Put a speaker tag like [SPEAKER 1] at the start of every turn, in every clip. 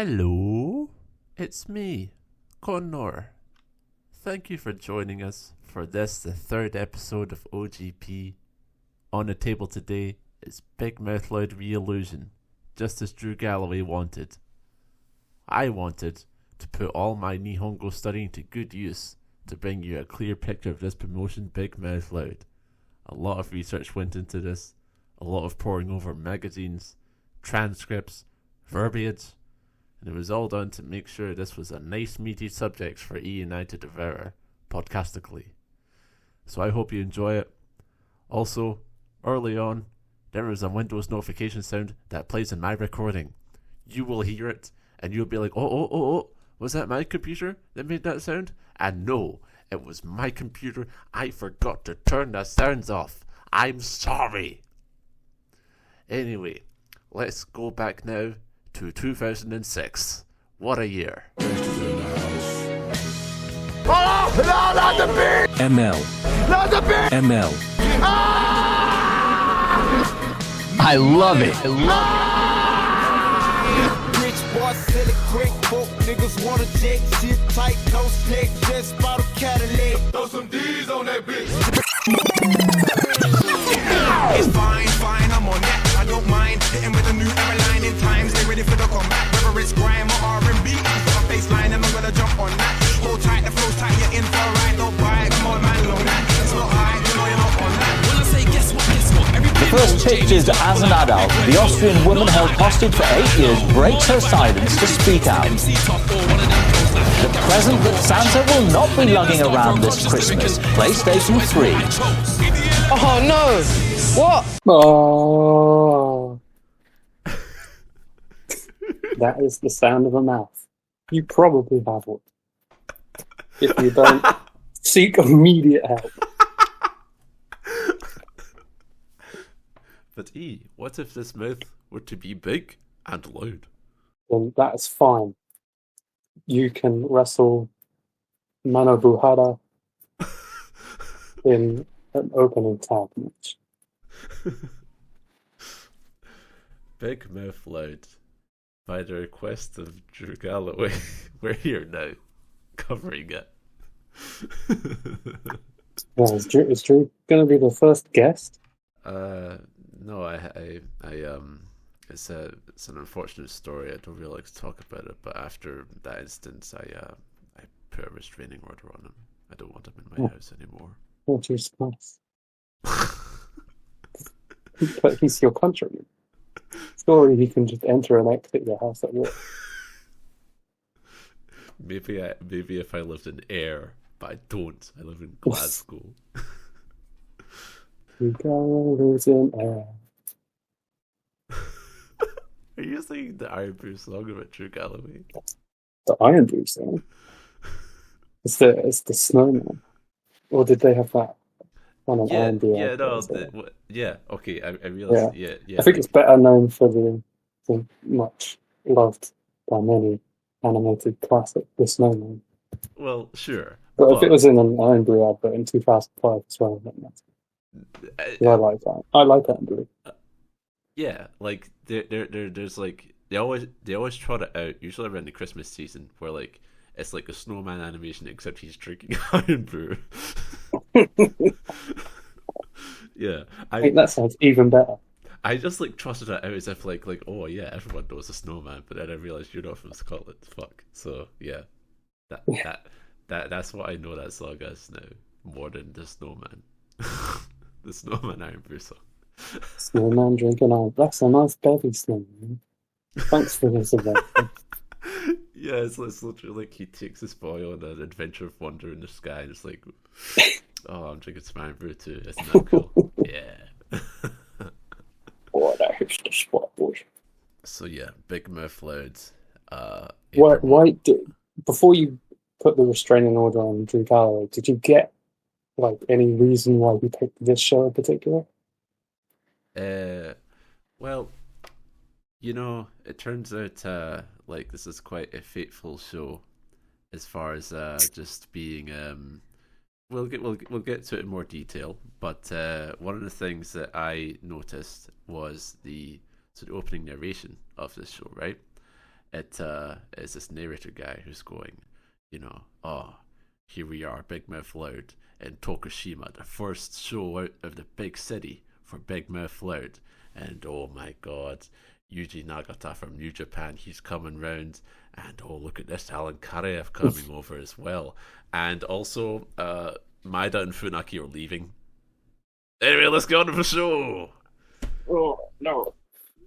[SPEAKER 1] Hello, it's me, Connor. Thank you for joining us for this, the third episode of OGP. On the table today is Big Mouth Loud Reallusion, just as Drew Galloway wanted. I wanted to put all my Nihongo studying to good use to bring you a clear picture of this promotion, Big Mouth Loud. A lot of research went into this, a lot of poring over magazines, transcripts, verbiage, and it was all done to make sure this was a nice meaty subject for E and I to devour podcastically. So I hope you enjoy it. Also, early on, there was a Windows notification sound that plays in my recording. You will hear it, and you'll be like, oh, was that my computer that made that sound? And no, it was my computer. I forgot to turn the sounds off. I'm sorry. Anyway, let's go back now to 2006. What a year.
[SPEAKER 2] Oh, no, not the beat!
[SPEAKER 3] ML.
[SPEAKER 2] Not the beat!
[SPEAKER 3] ML.
[SPEAKER 2] Ah!
[SPEAKER 4] I love it.
[SPEAKER 2] Rich boy, silly, quick, folk niggas wanna jet, shit tight, no slick, just bought a Cadillac. Throw some D's on that bitch.
[SPEAKER 5] It's fine, I'm on that. I don't mind hitting with a new era line in times. They ready for the combat, whether it's grime or R&B. I'm for a baseline and I'm gonna jump on that. Hold tight, the flow's tight, you're in for a ride. Don't buy it, come on man, low that. It's not high, you know you're not on that. When I say guess what,
[SPEAKER 4] The first pictures as an adult, the Austrian woman held hostage for 8 years breaks her silence to speak out. The present that Santa will not be lugging around this Christmas, PlayStation 3.
[SPEAKER 6] Oh no! What?
[SPEAKER 7] Oh. That is the sound of a mouth. You probably have one. If you don't, seek immediate help.
[SPEAKER 1] But what if this mouth were to be big and loud?
[SPEAKER 7] Then that's fine. You can wrestle Manabu Hara in an opening tag match.
[SPEAKER 1] Big Mouth Loud, by the request of Drew Galloway, we're here now, covering it.
[SPEAKER 7] Yeah, is Drew going to be the first guest?
[SPEAKER 1] No, it's an unfortunate story. I don't really like to talk about it, but after that instance, I put a restraining order on him. I don't want him in my house anymore.
[SPEAKER 7] What do you suppose? But he's your countryman. Surely he can just enter and exit your house at will.
[SPEAKER 1] Maybe if I lived in Ayr, but I don't. I live in Glasgow.
[SPEAKER 7] You go losing air.
[SPEAKER 1] Are you singing the Iron Brew song about Drew Galloway?
[SPEAKER 7] The Iron Brew song? It's the snowman. Or did they have that on an Iron Brew?
[SPEAKER 1] Yeah, okay, I realised, yeah.
[SPEAKER 7] I think it's better known for the much loved by many animated classic, The Snowman.
[SPEAKER 1] Well, sure.
[SPEAKER 7] But if it was in an Iron Brew advert in 2005 as well, then that's... I like that. I like Iron Brew.
[SPEAKER 1] Yeah, like there's like they always trot it out usually around the Christmas season where like it's like a snowman animation except he's drinking Iron Brew. Yeah,
[SPEAKER 7] I think that sounds even better.
[SPEAKER 1] I just like trotted it out as if like oh yeah, everyone knows a snowman, but then I realized you're not from Scotland. Fuck. So yeah, that's what I know that song as now more than the snowman. The Snowman Iron Brew song.
[SPEAKER 7] Snowman drinking iron. That's a nice bevy, Snowman. Thanks for this event.
[SPEAKER 1] Yeah, it's literally like he takes this boy on an adventure of wonder in the sky and it's like, oh, I'm drinking some Iron Brew too. Isn't that cool? Yeah.
[SPEAKER 7] Oh, that hits the spot, boy.
[SPEAKER 1] So yeah, Big Mouth Loud.
[SPEAKER 7] Why before you put the restraining order on Drew Galloway, did you get any reason why you picked this show in particular?
[SPEAKER 1] Well, it turns out this is quite a fateful show as far as just being we'll get to it in more detail, but one of the things that I noticed was the sort of opening narration of this show, right? it's this narrator guy who's going, oh, here we are, Big Mouth Loud in Tokushima, the first show out of the big city for Big Mouth Loud, and oh my god, Yuji Nagata from New Japan, he's coming round, and oh, look at this, Alan Karaev coming over as well, and also Maeda and Funaki are leaving. Anyway, let's get on to the show.
[SPEAKER 7] Oh no!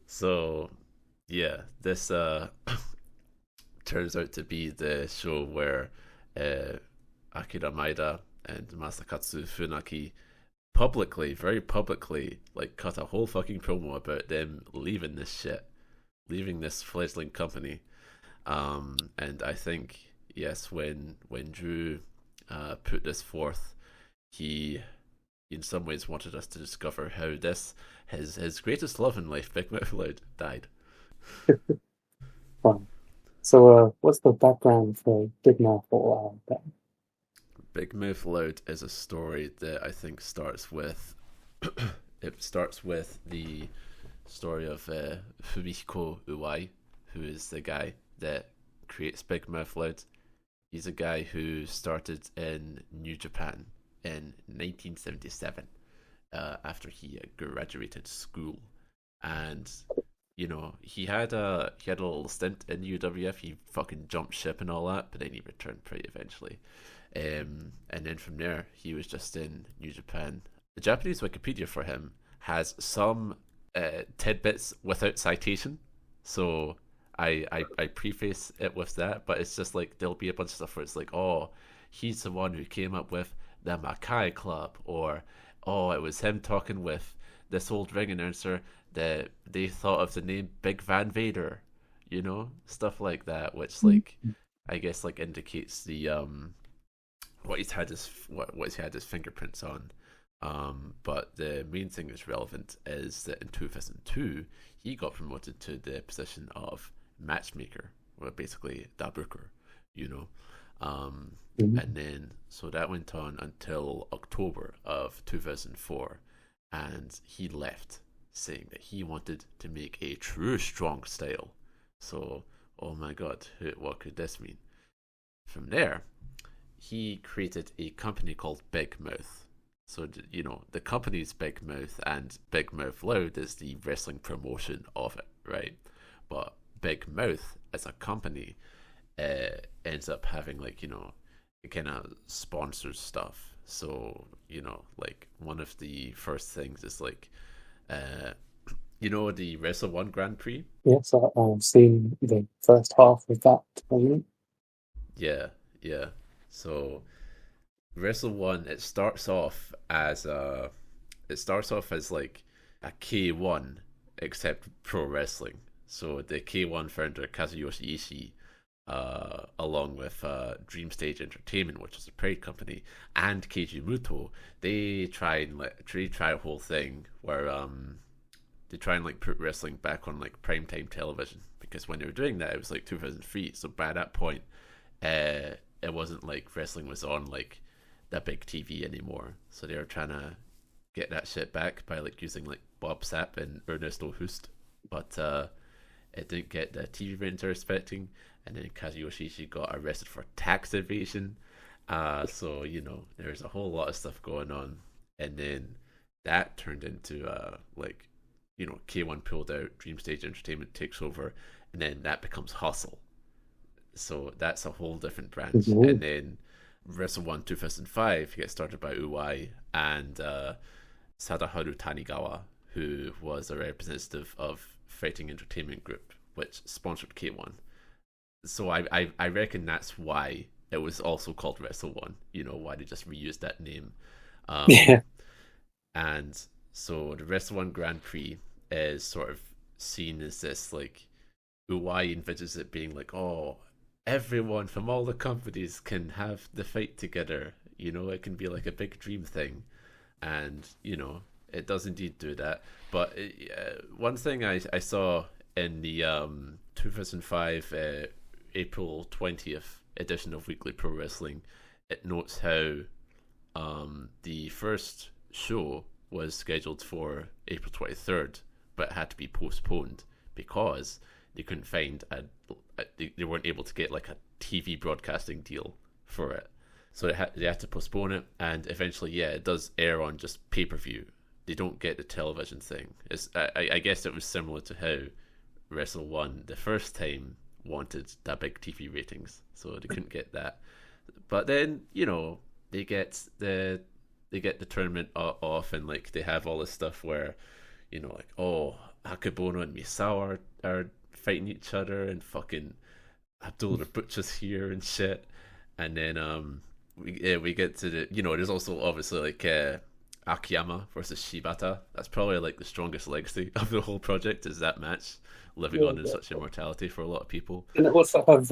[SPEAKER 1] So yeah, this turns out to be the show where Akira Maeda and Masakatsu Funaki very publicly, like, cut a whole fucking promo about them leaving this fledgling company. And I think, yes, when Drew put this forth, he in some ways wanted us to discover how his greatest love in life, Big Mouth Loud, died.
[SPEAKER 7] Fine. So, what's the background for Big Mouth Loud then?
[SPEAKER 1] Big Mouth Loud is a story that I think starts with the story of Fumihiko Uwai, who is the guy that creates Big Mouth Loud. He's a guy who started in New Japan in 1977 after he graduated school, and he had a little stint in UWF. He fucking jumped ship and all that, but then he returned pretty eventually. And then from there, he was just in New Japan. The Japanese Wikipedia for him has some tidbits without citation, so I preface it with that, but it's just like there'll be a bunch of stuff where it's like, oh, he's the one who came up with the Makai Club, or oh, it was him talking with this old ring announcer that they thought of the name Big Van Vader, stuff like that, which like I guess like indicates the what he's had his fingerprints on. But the main thing that's relevant is that in 2002 he got promoted to the position of matchmaker, or basically dabuker, and then so that went on until October of 2004, and he left, saying that he wanted to make a true strong style. So, oh my god, what could this mean? From there, he created a company called Big Mouth. So, the company's Big Mouth, and Big Mouth Loud is the wrestling promotion of it, right? But Big Mouth as a company ends up having, like, it kind of sponsors stuff. So, like, one of the first things is like, the Wrestle One Grand Prix?
[SPEAKER 7] Yes, I've seen the first half of that tournament.
[SPEAKER 1] Yeah. So Wrestle One, it starts off as like a K1 except pro wrestling. So the K1 founder Kazuyoshi Ishii, along with Dream Stage Entertainment, which is a parade company, and Keiji Muto, they try a whole thing where they try and like put wrestling back on like primetime television, because when they were doing that, it was like 2003. So by that point, it wasn't like wrestling was on like the big TV anymore. So they were trying to get that shit back by like using like Bob Sapp and Ernesto Hust, but it didn't get the TV ratings they're expecting. And then Kazuyoshi Ishii got arrested for tax evasion. So there's a whole lot of stuff going on, and then that turned into K1 pulled out, Dream Stage Entertainment takes over, and then that becomes Hustle. So that's a whole different branch. Mm-hmm. And then Wrestle 1 2005 gets started by Uwai and Sadaharu Tanigawa, who was a representative of Fighting Entertainment Group, which sponsored K1. So I reckon that's why it was also called Wrestle 1, why they just reused that name.
[SPEAKER 7] Yeah.
[SPEAKER 1] And so the Wrestle 1 Grand Prix is sort of seen as this, like, Uwai envisages it being like, oh, everyone from all the companies can have the fight together, it can be like a big dream thing. And, it does indeed do that. But one thing I saw in the 2005 April 20th edition of Weekly Pro Wrestling, it notes how the first show was scheduled for April 23rd, but it had to be postponed because they couldn't find they weren't able to get like a TV broadcasting deal for it, so they had to postpone it. And eventually, it does air on just pay-per-view. They don't get the television thing. I guess it was similar to how Wrestle 1 the first time wanted that big TV ratings, so they couldn't get that. But then they get the tournament off, and like they have all this stuff where like, oh, Hakubono and Misawa are fighting each other, and fucking Abdul the Butcher's here and shit. And then we get to the there's also obviously like Akiyama versus Shibata. That's probably like the strongest legacy of the whole project, is that match living on in such immortality for a lot of people.
[SPEAKER 7] And it also have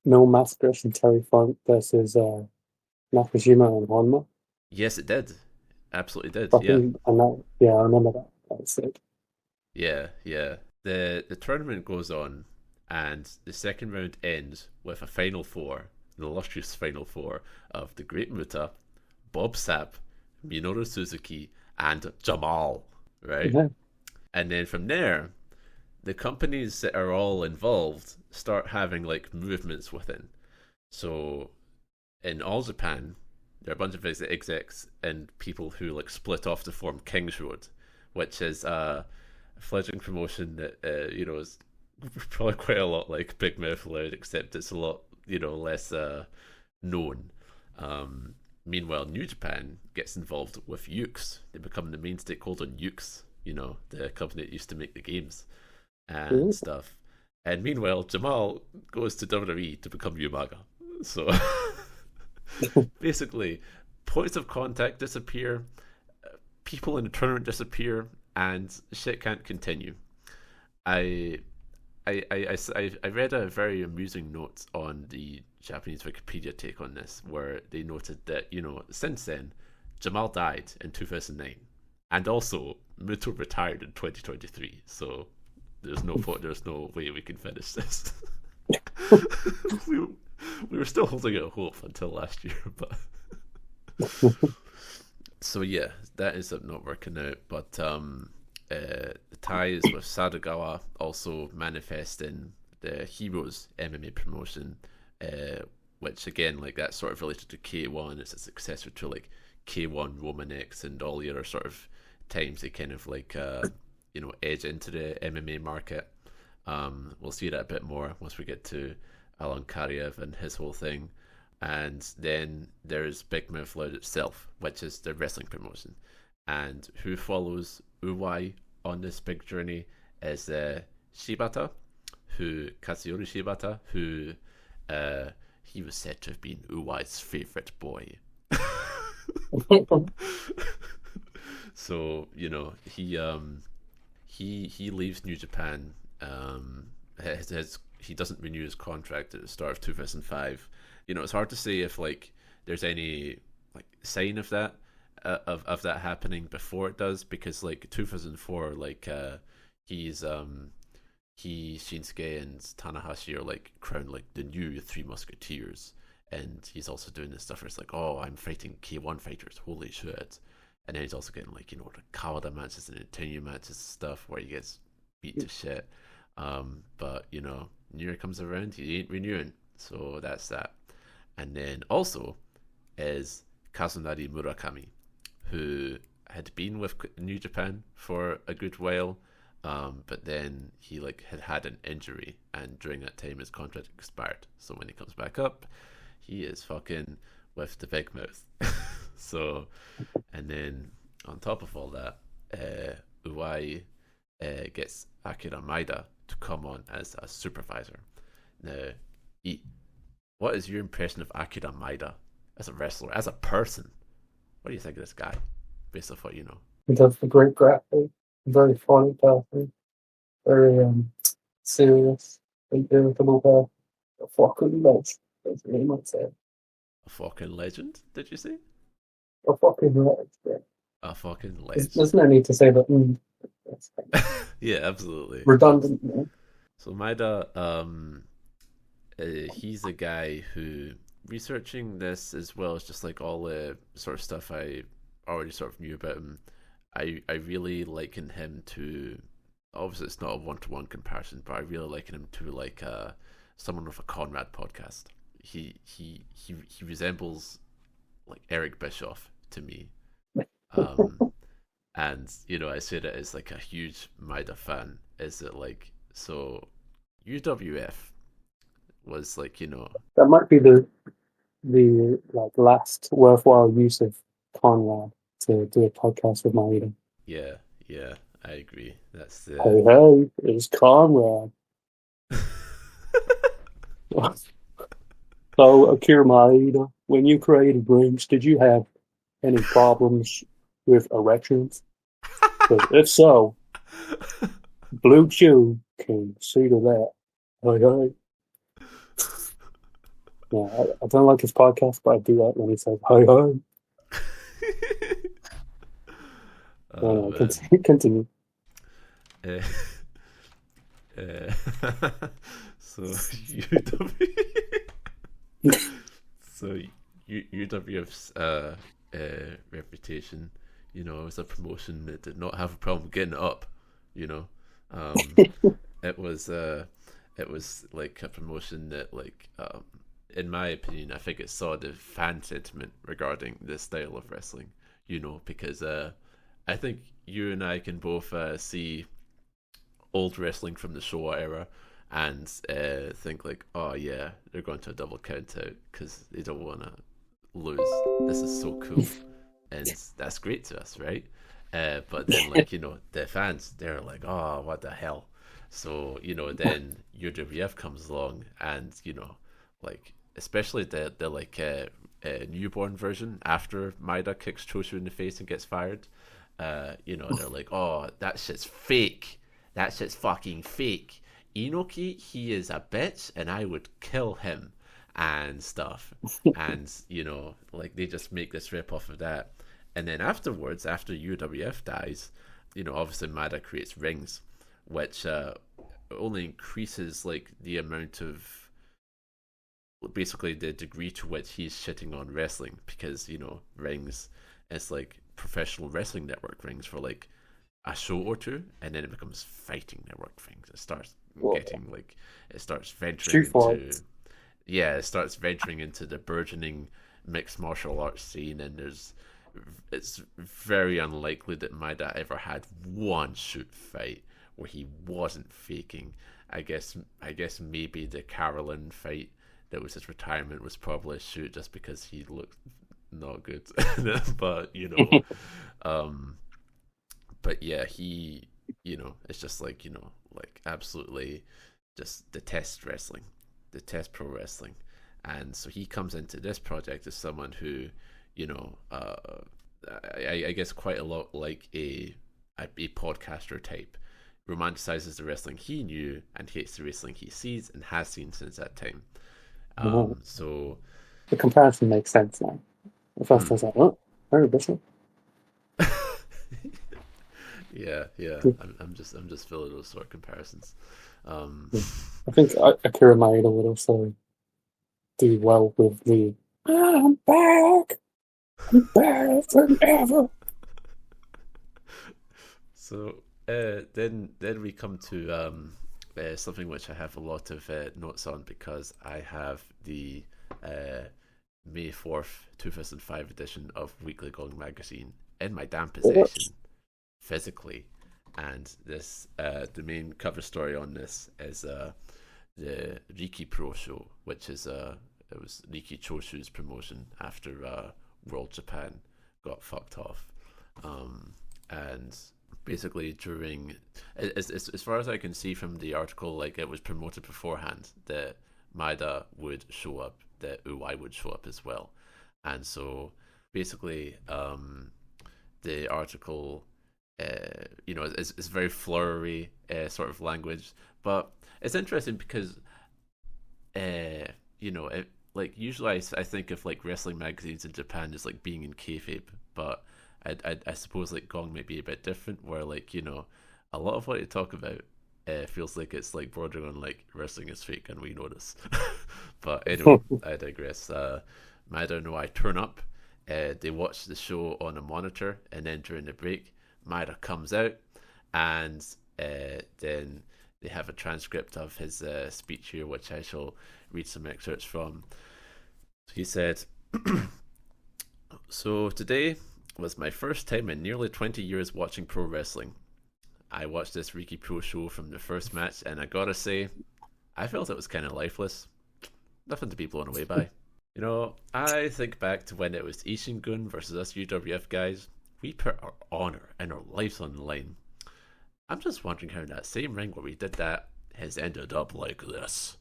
[SPEAKER 7] Mil Mascaris and Terry Funk versus Nakajima and Honma.
[SPEAKER 1] Yes, it did. Absolutely did.
[SPEAKER 7] I remember that. That was sick.
[SPEAKER 1] Yeah. The tournament goes on, and the second round ends with a final four, an illustrious final four of the Great Muta, Bob Sapp, Minoru Suzuki, and Jamal, right?
[SPEAKER 7] Yeah.
[SPEAKER 1] And then from there, the companies that are all involved start having like movements within. So in All Japan, there are a bunch of execs and people who like split off to form Kings Road, which is a fledgling promotion that is probably quite a lot like Big Mouth Loud, except it's a lot less known. Meanwhile, New Japan gets involved with Ukes. They become the main stakeholder in Ukes, the company that used to make the games and stuff. And meanwhile, Jamal goes to WWE to become Umaga. So basically, points of contact disappear, people in the tournament disappear, and shit can't continue. I read a very amusing note on the Japanese Wikipedia take on this, where they noted that since then Jamal died in 2009, and also Muto retired in 2023. So there's no way we can finish this. we were still holding out hope until last year, but so yeah, that ends up not working out. But the ties with Sadagawa also manifest in the Heroes MMA promotion, which again, like, that's sort of related to K1. It's a successor to like K1 Roman X and all the other sort of times they kind of like edge into the MMA market. We'll see that a bit more once we get to Alan Karaev and his whole thing. And then there's Big Mouth Loud itself, which is the wrestling promotion. And who follows Uwai on this big journey is Shibata, Katsuyori Shibata, who he was said to have been Uwai's favorite boy. So he leaves New Japan. He doesn't renew his contract at the start of 2005. It's hard to say if like there's any like sign of that of that happening before it does, because like 2004, like he, Shinsuke, and Tanahashi are like crowned like the new Three Musketeers, and he's also doing this stuff where it's like, oh, I'm fighting K1 fighters, holy shit. And then he's also getting like the Kawada matches and Tenyu matches and stuff where he gets beat to shit. But New Year comes around, he ain't renewing, so that's that. And then also is Kazunari Murakami, who had been with New Japan for a good while, but then he like had an injury, and during that time his contract expired. So when he comes back up, he is fucking with the big mouth. So, and then on top of all that, Uwai gets Akira Maeda to come on as a supervisor. Now, what is your impression of Akira Maeda as a wrestler, as a person? What do you think of this guy, based off what you know?
[SPEAKER 7] He does the great grappling, very funny person, very serious, irritable, a fucking legend, as he might say.
[SPEAKER 1] A fucking legend, did you say?
[SPEAKER 7] A fucking legend, yeah.
[SPEAKER 1] A fucking legend.
[SPEAKER 7] There's no need to say that.
[SPEAKER 1] Yeah, absolutely.
[SPEAKER 7] Redundant, man.
[SPEAKER 1] So Maeda, he's a guy who, researching this as well as just like all the sort of stuff I already sort of knew about him, I really liken him to, obviously it's not a one-to-one comparison, but I really liken him to like someone with a Conrad podcast. He resembles like Eric Bischoff to me. And I say that as like a huge Maeda fan. Is it like so? UWF was like
[SPEAKER 7] that might be the like last worthwhile use of Conrad to do a podcast with Maeda.
[SPEAKER 1] Yeah, I agree. That's the
[SPEAKER 7] Hey, it's Conrad. So, Akira Maeda, when you created rings, did you have any problems with erections? 'Cause if so, Blue Chew can see to that. Hey. Yeah, I don't like his podcast, but I do like when he says, hey. Continue.
[SPEAKER 1] So UWF's reputation, was a promotion that did not have a problem getting up. It was like a promotion that, like, in my opinion, I think it saw the fan sentiment regarding this style of wrestling. Because I think you and I can both see old wrestling from the Showa era and think like, oh yeah, they're going to a double count out because they don't want to lose. This is so cool, and that's great to us, right? But then, like, the fans, they're like, oh, what the hell? So then UWF comes along, and like, especially the like newborn version after Maeda kicks Choshu in the face and gets fired. They're like, oh, that shit's fake. That shit's fucking fake. Inoki, he is a bitch, and I would kill him and stuff. And like, they just make this rip off of that. And then afterwards, after UWF dies, obviously Maeda creates rings, which only increases like the amount of, basically the degree to which he's shitting on wrestling, because rings is like professional wrestling network rings for like a show or two, and then it becomes fighting network things. It starts getting like, it starts venturing into, it starts venturing into the burgeoning mixed martial arts scene, and it's very unlikely that Maeda ever had one shoot fight where he wasn't faking. I guess maybe the Carolyn fight that was his retirement was probably a shoot, just because he looked not good. But but yeah, he it's just like like absolutely just detest wrestling, detest pro wrestling. And so he comes into this project as someone who I guess quite a lot like a podcaster type, romanticizes the wrestling he knew and hates the wrestling he sees and has seen since that time. So
[SPEAKER 7] the comparison makes sense now. At first I was like, oh, very different.
[SPEAKER 1] yeah. I'm just feeling those sort of comparisons.
[SPEAKER 7] I think Akira Maeda would also do well with the I'm back from ever.
[SPEAKER 1] So then we come to something which I have a lot of notes on, because I have the May 4th 2005 edition of Weekly Gong magazine in my damn possession physically, and this the main cover story on this is the Riki Pro show, which is it was Riki Choshu's promotion after World Japan got fucked off, and basically during, as far as I can see from the article, like, it was promoted beforehand that Maeda would show up, that Uwai would show up as well. And so basically the article is very flowery sort of language, but it's interesting because like, usually I think of like wrestling magazines in Japan as like being in kayfabe, but I suppose like Gong may be a bit different, where like a lot of what they talk about feels like it's like bordering on like wrestling is fake, and we know this. But anyway, I digress. Maeda and I turn up. They watch the show on a monitor, and then during the break, Maeda comes out, and then they have a transcript of his speech here, which I shall read some excerpts from. He said, "So today was my first time in nearly 20 years watching pro wrestling. I watched this Riki Pro show from the first match, and I gotta say, I felt it was kind of lifeless. Nothing to be blown away by. You know, I think back to when it was Ishingun versus us UWF guys. We put our honor and our lives on the line. I'm just wondering how that same ring where we did that has ended up like this."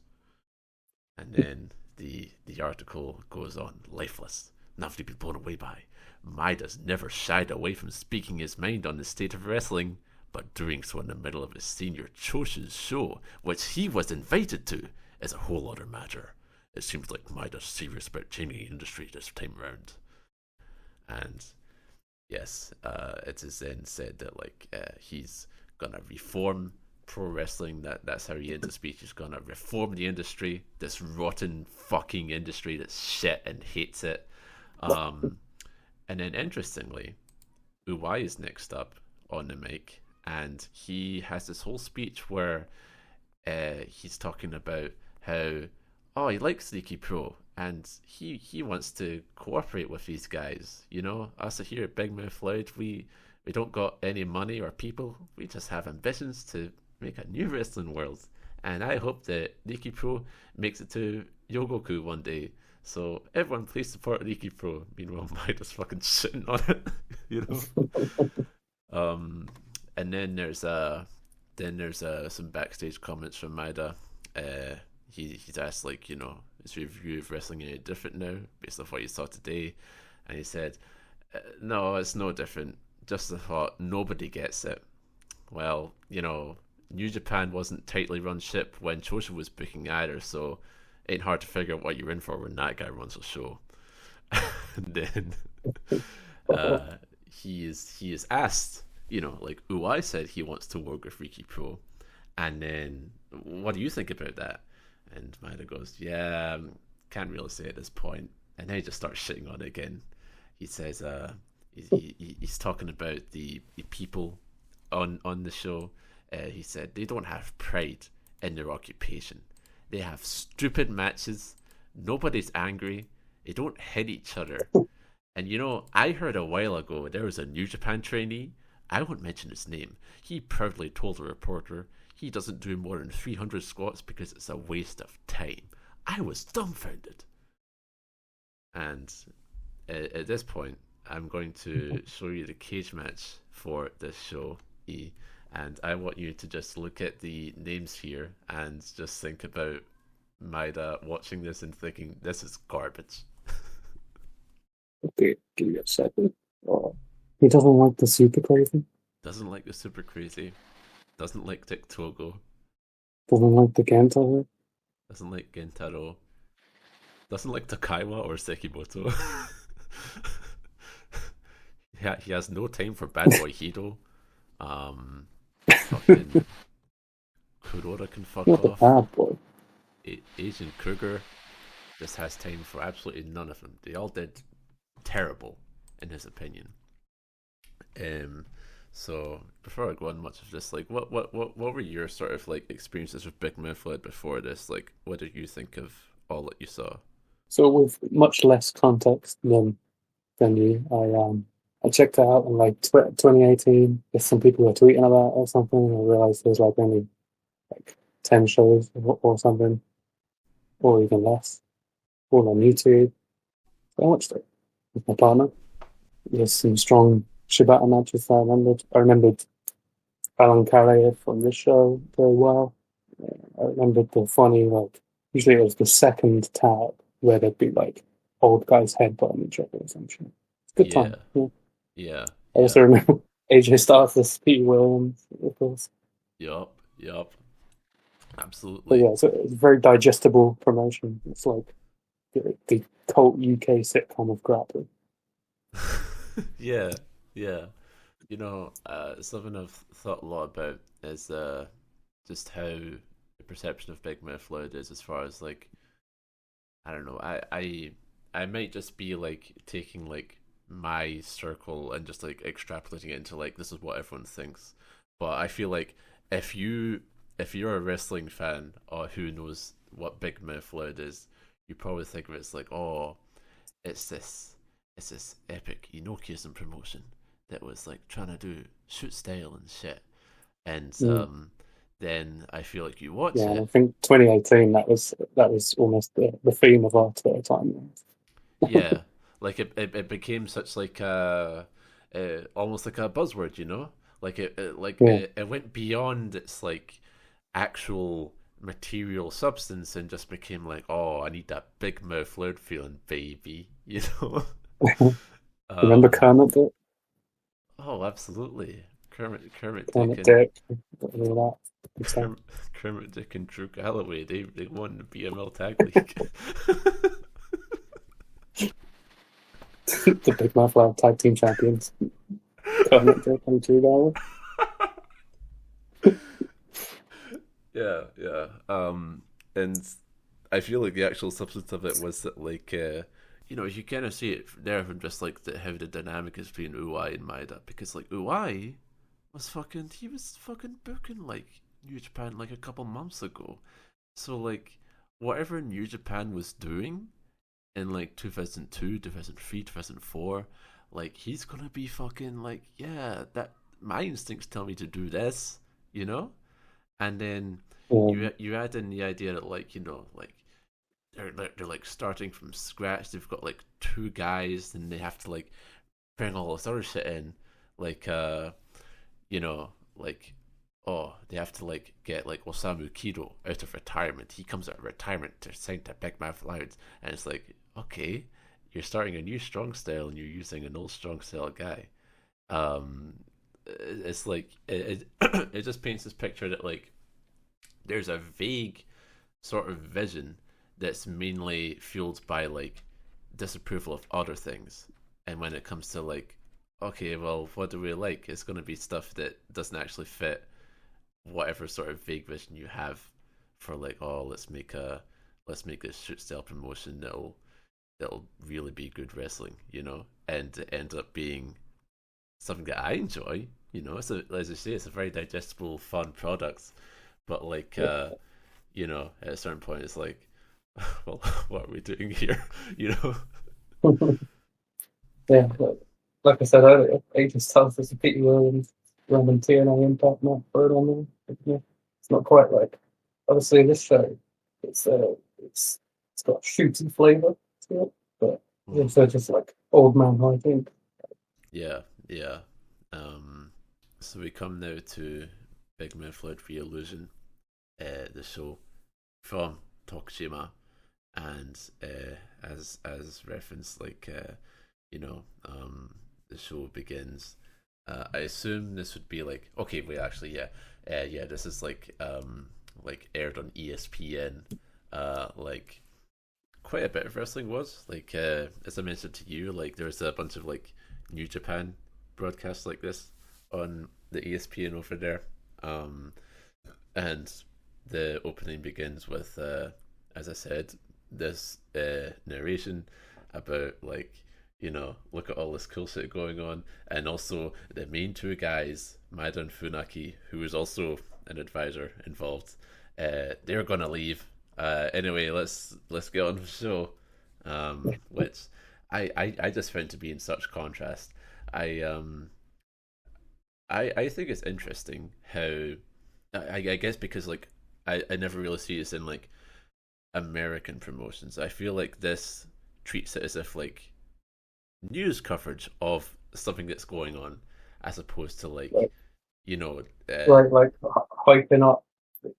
[SPEAKER 1] And then the article goes on, lifeless, nothing to be blown away by. Maeda's never shied away from speaking his mind on the state of wrestling, but doing so in the middle of his senior Choshin's show, which he was invited to, is a whole other matter. It seems like Maeda's serious about changing the industry this time around. And yes, it is then said that he's gonna reform pro wrestling. That's how he ends the speech. He's gonna reform the industry, this rotten fucking industry that's shit and hates it. And then interestingly, Uwai is next up on the mic, and he has this whole speech where he's talking about how he likes Riki Pro and he wants to cooperate with these guys. You know, us here at Big Mouth Loud, we don't got any money or people. We just have ambitions to make a new wrestling world. And I hope that Riki Pro makes it to Yogoku one day. So everyone please support Riki Pro. Meanwhile, Maeda's fucking shitting on it. You know? And then there's some backstage comments from Maeda. He's asked, like, you know, is your view of wrestling any different now based off what you saw today? And he said, no, it's no different. Just the thought, nobody gets it. Well, you know, New Japan wasn't tightly run ship when Choshu was booking either, so it ain't hard to figure out what you're in for when that guy runs a show. And then he is asked, you know, like Uwai said he wants to work with Riki Pro, and then what do you think about that? And Maeda goes, yeah, can't really say at this point. And then he just starts shitting on it again. He says he's talking about the people on the show. He said they don't have pride in their occupation. They have stupid matches. Nobody's angry. They don't hit each other. And you know, I heard a while ago there was a New Japan trainee. I won't mention his name. He proudly told a reporter he doesn't do more than 300 squats because it's a waste of time. I was dumbfounded. And at this point, I'm going to show you the cage match for this show, E. And I want you to just look at the names here and just think about Maeda watching this and thinking, this is garbage.
[SPEAKER 7] Okay, give me a second. He doesn't like the super crazy.
[SPEAKER 1] Doesn't like the super crazy. Doesn't like Tiktogo.
[SPEAKER 7] Doesn't like the Gentaro.
[SPEAKER 1] Doesn't like Gentaro. Doesn't like Takaiwa or Sekimoto. He has no time for Bad Boy Hido. Fucking Kuroda can fuck
[SPEAKER 7] Not the
[SPEAKER 1] off.
[SPEAKER 7] bad boy.
[SPEAKER 1] Asian Kruger just has time for absolutely none of them. They all did terrible, in his opinion. So before I go on much of this, like, what were your sort of like experiences with Big Mouth Led before this? Like, what did you think of all that you saw?
[SPEAKER 7] So with much less context than you, I checked it out in like 2018. If some people were tweeting about it or something, and I realized there's like only like 10 shows or something, or even less, all on YouTube. So I watched it with my partner. There's some strong Shibata matches that I remembered. I remembered Alan Karaev from this show very well. I remembered the funny, like, usually it was the second tag where there'd be like old guys headbutting each other or something. It's a good time.
[SPEAKER 1] Yeah.
[SPEAKER 7] I also remember AJ Styles as Pete Williams, of course.
[SPEAKER 1] Yup. Absolutely.
[SPEAKER 7] But yeah, so it's a very digestible promotion. It's like the cult UK sitcom of Grapply.
[SPEAKER 1] Yeah. You know, something I've thought a lot about is just how the perception of Big Mouth Loud is, as far as like, I don't know, I might just be like taking like my circle and just like extrapolating it into like, this is what everyone thinks. But I feel like if you if you're a wrestling fan or who knows what Big Mouth Loud is, you probably think of it as like, oh, it's this epic Enochiism promotion that was like trying to do shoot style and shit. And then I feel like you watch it.
[SPEAKER 7] I think 2018 that was almost the theme of our Twitter time.
[SPEAKER 1] Yeah, like it became such like almost like a buzzword, you know? Like it went beyond its like actual material substance and just became like, oh, I need that Big Mouth Loud feeling, baby, you know?
[SPEAKER 7] Remember Kermit Dick?
[SPEAKER 1] Oh, absolutely. Kermit
[SPEAKER 7] Dick.
[SPEAKER 1] Kermit Dick and Drew Galloway, they won the BML Tag League.
[SPEAKER 7] The Big Mouth Loud Tag Team Champions. Kermit Dick and Drew Galloway.
[SPEAKER 1] Yeah. And I feel like the actual substance of it was that, like, you know, you kind of see it there from just like how the dynamic is between Uwai and Maeda, because like Uwai was fucking booking like New Japan like a couple months ago, so like whatever New Japan was doing in like 2002, 2003, 2004, like he's gonna be fucking like, yeah, that my instincts tell me to do this, you know. And then you add in the idea that, like, you know, like they're like starting from scratch. They've got like 2 guys, and they have to like bring all this other shit in, like you know, like, oh, they have to like get like Osamu Kido out of retirement. He comes out of retirement to sign to Big Mouth Loud, and it's like, okay, you're starting a new strong style and you're using an old strong style guy. It's like it just paints this picture that like there's a vague sort of vision that's mainly fueled by like disapproval of other things, and when it comes to like, okay, well, what do we like, it's going to be stuff that doesn't actually fit whatever sort of vague vision you have for like, oh, let's make this shoot style promotion that'll really be good wrestling, you know, and it ends up being something that I enjoy. You know, it's as I say, it's a very digestible, fun product. But like, you know, at a certain point, it's like, well, what are we doing here? You know?
[SPEAKER 7] Yeah, like I said earlier, Aegis tells us to put you in Roman TNA Impact, not Bird on there. Yeah, it's not quite like, obviously this show, it's got shooty flavour to it, but it's just like old man high thing.
[SPEAKER 1] Yeah. So we come now to Big Mouth Loud Reallusion, the show from Tokushima, and as referenced, like, you know, the show begins. I assume this would be like, okay, wait, actually, yeah, this is like aired on ESPN. Like quite a bit of wrestling was like, as I mentioned to you, like there's a bunch of like New Japan broadcasts like this on the ESPN over there, and the opening begins with, as I said, this narration about like, you know, look at all this cool shit going on, and also the main 2 guys, Maeda and Funaki, who is also an advisor involved, they're gonna leave. Anyway, let's get on with the show, which I just found to be in such contrast. I think it's interesting how, I guess because like I never really see this in like American promotions. I feel like this treats it as if like news coverage of something that's going on, as opposed to like, you know,
[SPEAKER 7] like hyping up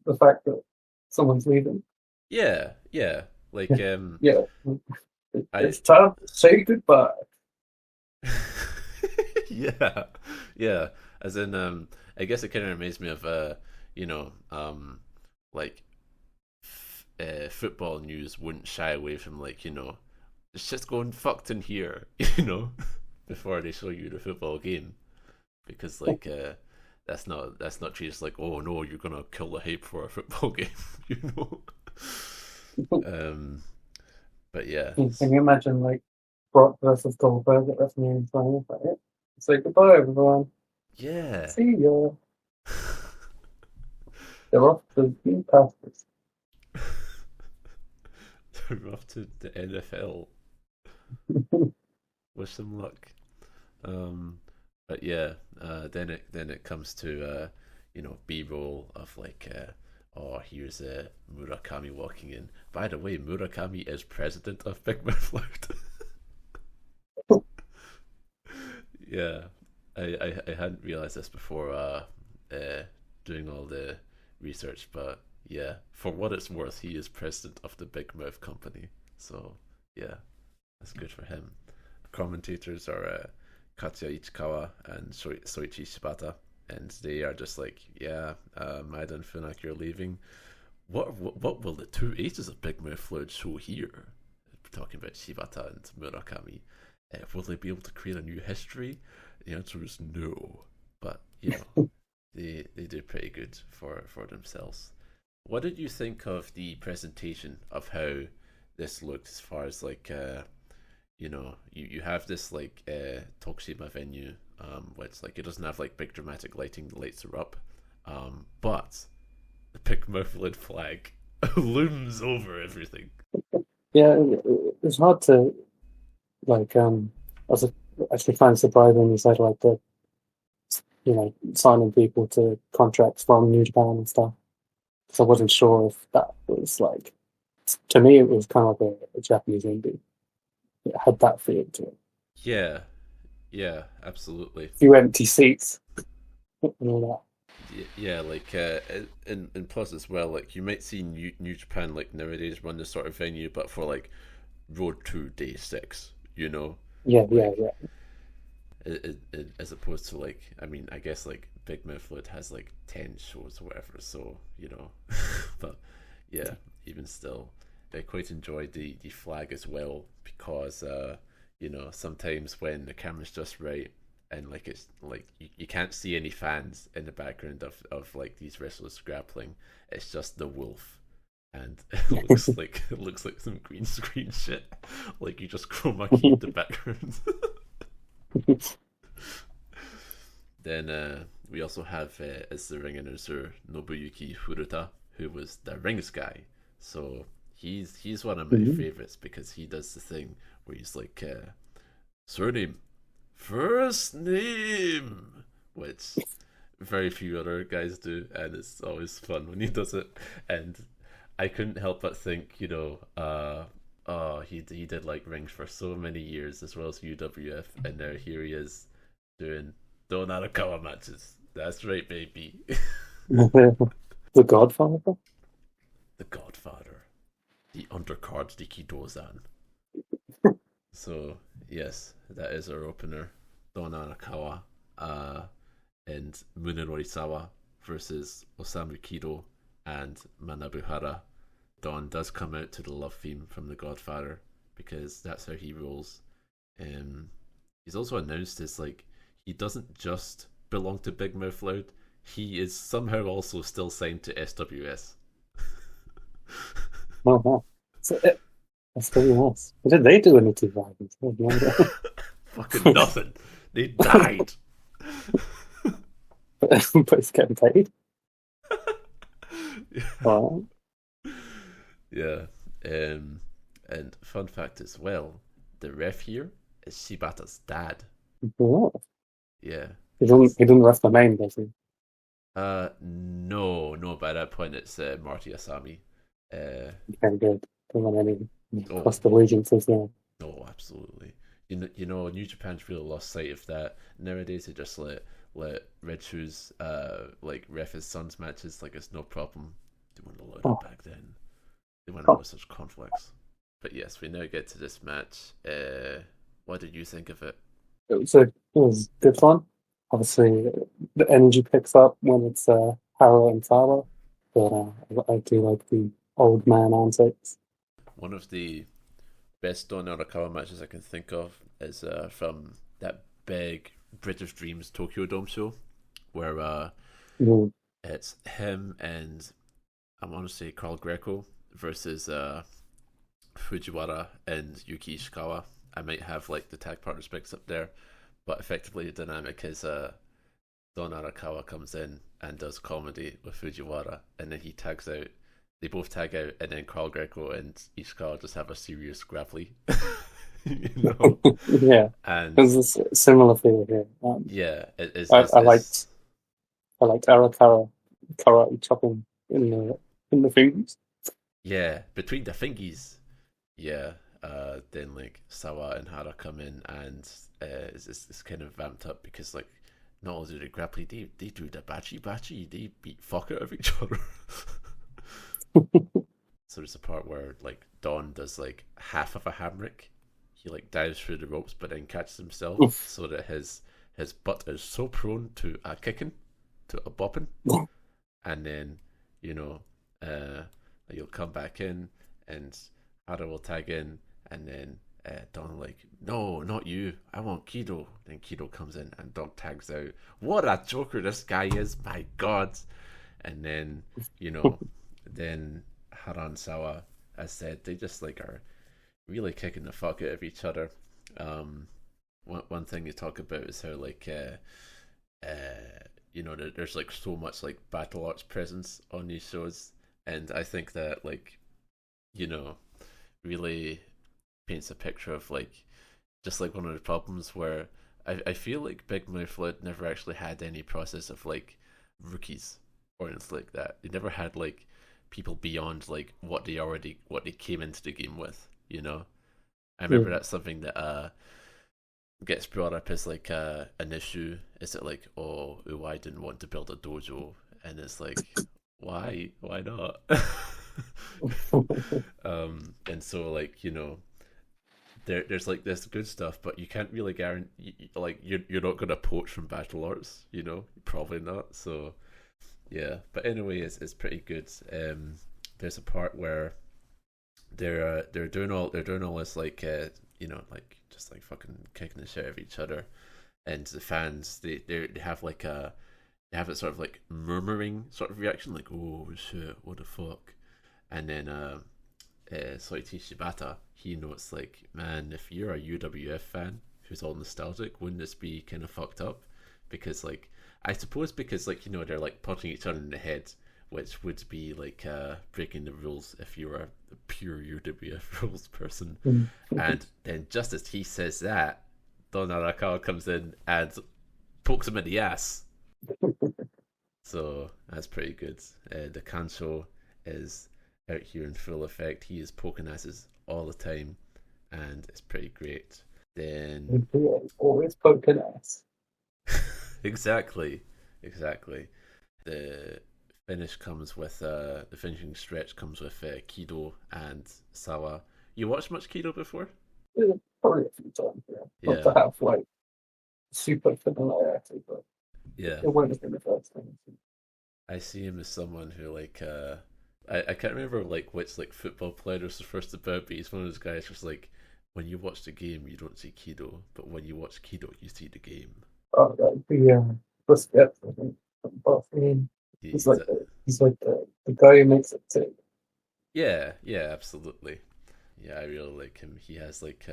[SPEAKER 7] the fact that someone's leaving.
[SPEAKER 1] Yeah, like
[SPEAKER 7] yeah, it's time to say goodbye.
[SPEAKER 1] yeah. As in, I guess it kind of reminds me of, you know, like football news wouldn't shy away from like, you know, it's just going fucked in here, you know, before they show you the football game, because like that's not treated as like, oh no, you're gonna kill the hype for a football game, you know. But yeah,
[SPEAKER 7] can you imagine like Brock versus Goldberg at WrestleMania 20? Like, say goodbye, everyone.
[SPEAKER 1] Yeah.
[SPEAKER 7] See ya. They're off to the Packers.
[SPEAKER 1] They're off to the NFL. Wish them luck. But yeah, then it comes to B-roll of here's Murakami walking in. By the way, Murakami is president of Big Mouth Loud. Yeah, I hadn't realized this before doing all the research, but yeah, for what it's worth, he is president of the Big Mouth Company. So yeah, that's good for him. Commentators are Katsuya Ichikawa and Soichi Shibata, and they are just like, yeah, Maeda and Funaki are leaving. What will the two aces of Big Mouth Loud show here? We're talking about Shibata and Murakami. Will they be able to create a new history? The answer is no. But they do pretty good for themselves. What did you think of the presentation of how this looked as far as you have this Tokushima venue, which it doesn't have big dramatic lighting, the lights are up, but the Big Mouth Loud flag looms over everything.
[SPEAKER 7] Yeah, it's hard to I was actually kind of surprised when you said signing people to contracts from New Japan and stuff. Because I wasn't sure if that was to me it was kind of a Japanese indie. It had that feel to it.
[SPEAKER 1] Yeah, absolutely.
[SPEAKER 7] A few empty seats and all that.
[SPEAKER 1] Yeah, and plus as well, you might see New Japan nowadays run this sort of venue, but for Road to Day 6,
[SPEAKER 7] Yeah.
[SPEAKER 1] As opposed to I guess Big Mouth Loud has 10 shows or whatever, so but yeah, even still, I quite enjoyed the flag as well, because sometimes when the camera's just right and it's you can't see any fans in the background of these wrestlers grappling, it's just the wolf, and it looks like some green screen shit, you just chroma keyed the background. Then we also have as the ring announcer Nobuyuki Furuta, who was the rings guy. So he's one of my favorites, because he does the thing where he's surname, first name, which very few other guys do, and it's always fun when he does it. And I couldn't help but think, he did rings for so many years, as well as UWF, and now here he is doing Don Arakawa matches. That's right, baby.
[SPEAKER 7] The Godfather?
[SPEAKER 1] The Godfather. The undercard, the Kido-san. So, yes, that is our opener. Don Arakawa and Munenori Sawa versus Osamu Kido and Manabu Hara. Don does come out to the love theme from The Godfather, because that's how he rolls. He's also announced this, he doesn't just belong to Big Mouth Loud, he is somehow also still signed to SWS.
[SPEAKER 7] Oh, wow. So, SWS. What did they do in the 2000s?
[SPEAKER 1] Fucking nothing. They died.
[SPEAKER 7] But it's getting paid. Wow.
[SPEAKER 1] Yeah. And fun fact as well, the ref here is Shibata's dad.
[SPEAKER 7] What?
[SPEAKER 1] Yeah.
[SPEAKER 7] He didn't ref the main, does he?
[SPEAKER 1] No. By that point, it's Marty Asami.
[SPEAKER 7] Very good. Don't want any cross allegiances now.
[SPEAKER 1] No, absolutely. New Japan's really lost sight of that. Nowadays, they just let Red Shoes ref his son's matches it's no problem. They weren't allowed it back then. They weren't allowed such conflicts. But yes, we now get to this match. What did you think of it?
[SPEAKER 7] It was good fun. Obviously, the energy picks up when it's Hara and Sawa, but I do like the old man antics.
[SPEAKER 1] One of the best Don Arakawa matches I can think of is from that big British Dreams Tokyo Dome show, where it's him and I want to say Carl Greco versus Fujiwara and Yuki Ishikawa. I might have the tag partner specs up there, but effectively the dynamic is Don Arakawa comes in and does comedy with Fujiwara, and then he tags out. They both tag out, and then Carl Greco and Iizuka just have a serious grapply.
[SPEAKER 7] Yeah,
[SPEAKER 1] and
[SPEAKER 7] there's a similar feel here.
[SPEAKER 1] yeah,
[SPEAKER 7] I liked Arakawa karate chopping in the fingers.
[SPEAKER 1] Yeah, between the fingies. Yeah, then like Sawa and Hara come in, and it's kind of vamped up because like not only do they grapply, they do the bachi, they beat fuck out of each other. So there's a part where like Don does like half of a hamrick. He like dives through the ropes but then catches himself. Oof. So that his butt is so prone to a kicking, to a bopping. And then, you'll come back in and Hara will tag in, and then Don like, no, not you, I want Kido. Then Kido comes in and Don tags out. What a joker this guy is, my god. And then, then Hara and Sawa, as said, they just like are really kicking the fuck out of each other. One thing you talk about is how like there's like so much like battle arts presence on these shows, and I think that like really paints a picture of like just like one of the problems where I feel like Big Mouth never actually had any process of like rookies or anything like that. They never had like people beyond like what they came into the game with. I remember that's something that gets brought up as like an issue. Is it like, oh, Uwai didn't want to build a dojo, and it's like, why not? And so like there's like this good stuff, but you can't really guarantee like you're not gonna poach from battle arts, probably not. So yeah, but anyway, it's pretty good. There's a part where they're doing all this like like just like fucking kicking the shit out of each other, and the fans they have like they have a sort of like murmuring sort of reaction, like, oh shit, what the fuck. And then Soichi Shibata, he notes like, man, if you're a UWF fan who's all nostalgic, wouldn't this be kind of fucked up? Because like, I suppose because like they're like punching each other in the head, which would be like breaking the rules if you were a pure UWF rules person. And then just as he says that, Don Arakawa comes in and pokes him in the ass. So that's pretty good. The Kancho is out here in full effect. He is poking asses all the time, and it's pretty great. Then
[SPEAKER 7] always poking ass.
[SPEAKER 1] Exactly. The finish comes with the finishing stretch comes with Kido and Sawa. You watched much Kido before?
[SPEAKER 7] Yeah, probably a few times. Yeah. Not to have like super familiarity, but
[SPEAKER 1] yeah,
[SPEAKER 7] it won't have been the first thing.
[SPEAKER 1] I see him as someone who like I can't remember like which like football player was the first about, but he's one of those guys who's like, when you watch the game you don't see Kido, but when you watch Kido you see the game.
[SPEAKER 7] Oh, that'd be Busquets, I think, from Barcelona. He's like the guy who makes it tick.
[SPEAKER 1] Yeah, absolutely. Yeah, I really like him. He has like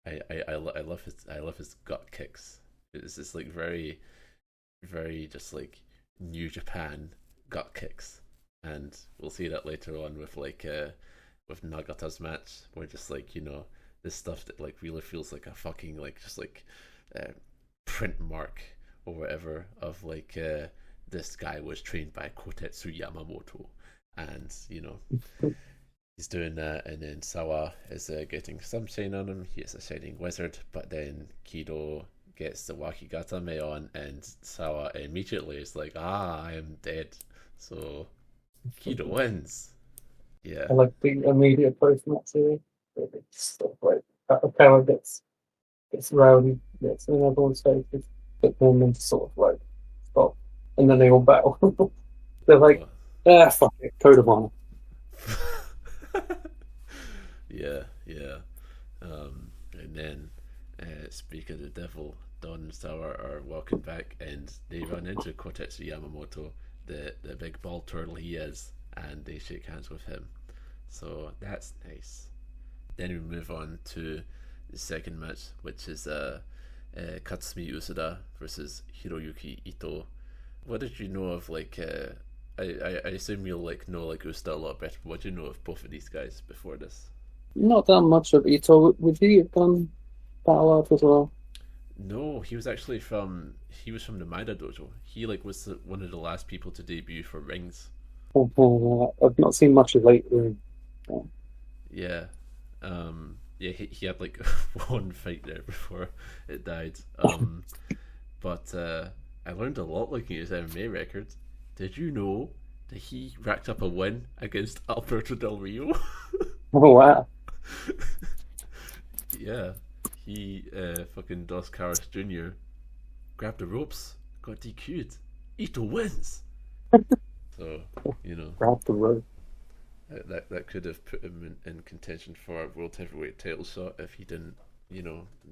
[SPEAKER 1] I love his gut kicks. It's just like very, very just like New Japan gut kicks, and we'll see that later on with like with Nagata's match, where just like this stuff that like really feels like a fucking like just like print mark or whatever of like this guy was trained by Kotetsu Yamamoto, and he's doing that, and then Sawa is getting some shine on him. He is a shining wizard, but then Kido gets the Wakigatame on, and Sawa immediately is like, I am dead. So Kido wins. Yeah,
[SPEAKER 7] I like the immediate post-match series. Stuff like Arakawa gets rowdy, gets in everyone's faces, but then they sort of like stop, and then they all battle. They're like, fuck it, code of honor.
[SPEAKER 1] yeah. And then speak of the devil, Don and Sawa are walking back, and they run into Kotetsu Yamamoto, the big bald turtle he is, and they shake hands with him. So that's nice. Then we move on to the second match, which is Katsumi Usuda versus Hiroyuki Ito. what did you know of like? I assume you'll like know like Usuda a lot better. What do you know of both of these guys before this?
[SPEAKER 7] Not that much of Ito. Would he have done battle art as well?
[SPEAKER 1] No, he was actually from the Maeda dojo. He like was one of the last people to debut for Rings.
[SPEAKER 7] I've not seen much of lately.
[SPEAKER 1] Yeah, yeah. He had like one fight there before it died. But I learned a lot looking at his MMA records. Did you know that he racked up a win against Alberto Del Rio?
[SPEAKER 7] Oh wow!
[SPEAKER 1] Yeah, he fucking Dos Caras Jr. grabbed the ropes, got DQ'd. Ito wins. So
[SPEAKER 7] Grab the rope.
[SPEAKER 1] that could have put him in contention for a world heavyweight title shot if he didn't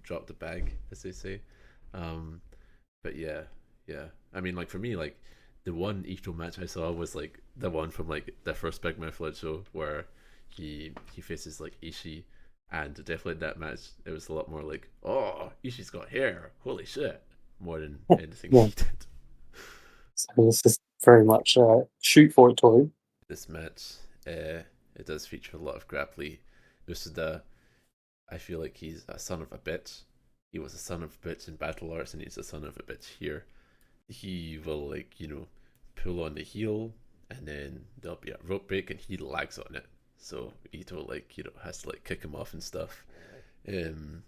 [SPEAKER 1] drop the bag, as they say. But yeah. I mean, like for me, like the one Ito match I saw was like the one from like the first Big Mouth Blood show where he faces like Ishii, and definitely that match it was a lot more like, oh, Ishii's got hair, holy shit, more than anything he did.
[SPEAKER 7] So this is very much shoot for it toy.
[SPEAKER 1] This match, it does feature a lot of Grapply. Usuda, I feel like he's a son of a bitch. He was a son of a bitch in Battle Arts, and he's a son of a bitch here. He will like pull on the heel, and then there'll be a rope break, and he lags on it. So Ito like has to like kick him off and stuff. And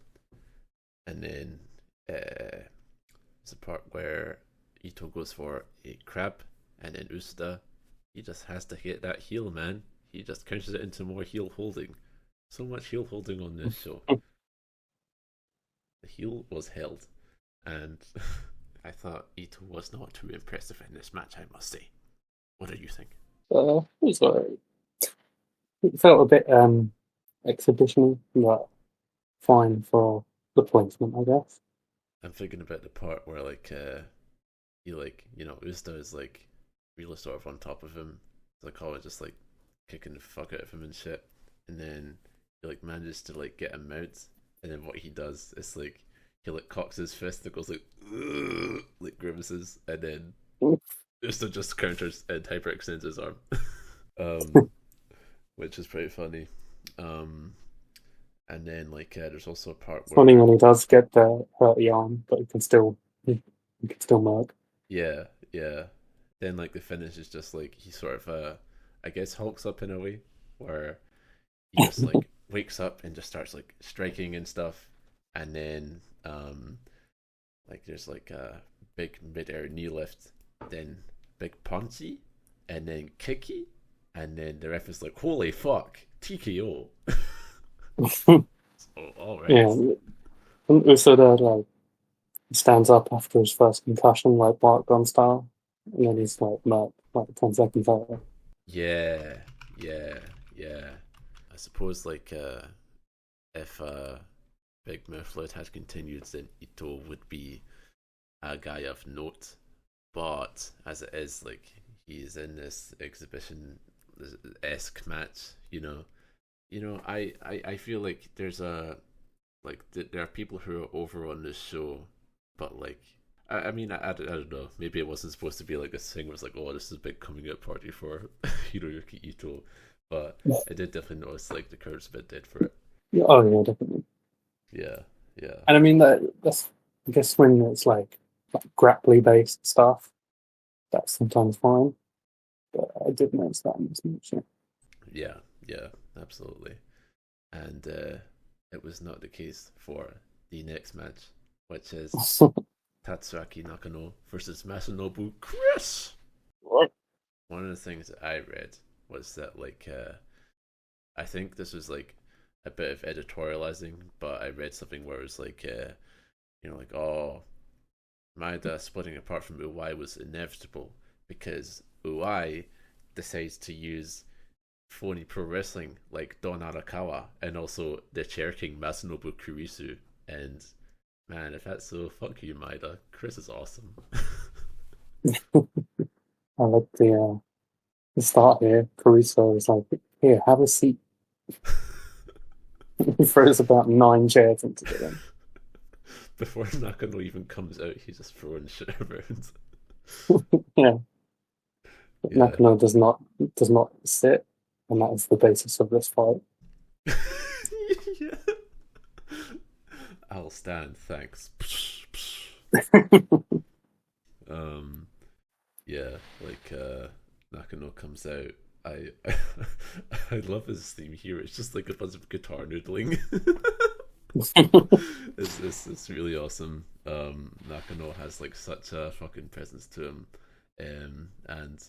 [SPEAKER 1] then there's a part where Ito goes for a crab, and then Usuda, he just has to hit that heel, man. He just counters it into more heel holding. So much heel holding on this show. The heel was held, and I thought Ito was not too impressive in this match, I must say. What do you think?
[SPEAKER 7] It was alright. It felt a bit exhibition, but fine for the placement, I guess.
[SPEAKER 1] I'm thinking about the part where like he like Usuda is like really sort of on top of him. Arakawa just like kicking the fuck out of him and shit, and then he like manages to like get him out, and then what he does is like he like cocks his fist and goes like grimaces, and then Usuda just counters and hyperextends his arm, which is pretty funny. And then like there's also a part where
[SPEAKER 7] Funny when he does get the hurt arm, but he can still mark.
[SPEAKER 1] Yeah. Then like the finish is just like he sort of I guess hulks up in a way where he just like wakes up and just starts like striking and stuff, and then like there's like a big mid-air knee lift, then big punchy, and then kicky, and then the ref is like, holy fuck, TKO. So, all right.
[SPEAKER 7] Yeah, Usuda like stands up after his first concussion, like Bart Gunn style, and then he's like 10 seconds later.
[SPEAKER 1] Yeah. I suppose like if Big Mouth Loud had continued, then Ito would be a guy of note. But as it is, like he's in this exhibition-esque match, I feel like there's there are people who are over on this show, but like I mean I don't know, maybe it wasn't supposed to be like a thing where it's like, oh, this is a big coming out party for Hiroyuki Ito, but I did definitely notice like the crowd's a bit dead for it.
[SPEAKER 7] Oh yeah, definitely.
[SPEAKER 1] Yeah.
[SPEAKER 7] And I mean that's I guess when it's like grapply based stuff, that's sometimes fine. But I did notice that in this match.
[SPEAKER 1] Yeah, absolutely. And it was not the case for the next match, which is Tatsuaki Nakano versus Masanobu Chris.
[SPEAKER 7] What?
[SPEAKER 1] One of the things that I read was that like I think this was like a bit of editorializing, but I read something where it was like like, oh, Maeda splitting apart from Uwai was inevitable because Uwai decides to use phony pro wrestling like Don Arakawa and also the Chair King Masanobu Kurisu, and man, if that's so, fuck you, Maeda. Chris is awesome.
[SPEAKER 7] I like the start here. Kurisu is like, here, have a seat. He throws about 9 chairs into the ring.
[SPEAKER 1] Before Nakano even comes out, he's just throwing shit around.
[SPEAKER 7] Yeah.
[SPEAKER 1] Yeah.
[SPEAKER 7] Nakano does not sit, and that is the basis of this fight.
[SPEAKER 1] Yeah. I'll stand, thanks. Yeah, like Nakano comes out. I I love his theme here. It's just like a bunch of guitar noodling. It's really awesome. Nakano has like such a fucking presence to him. And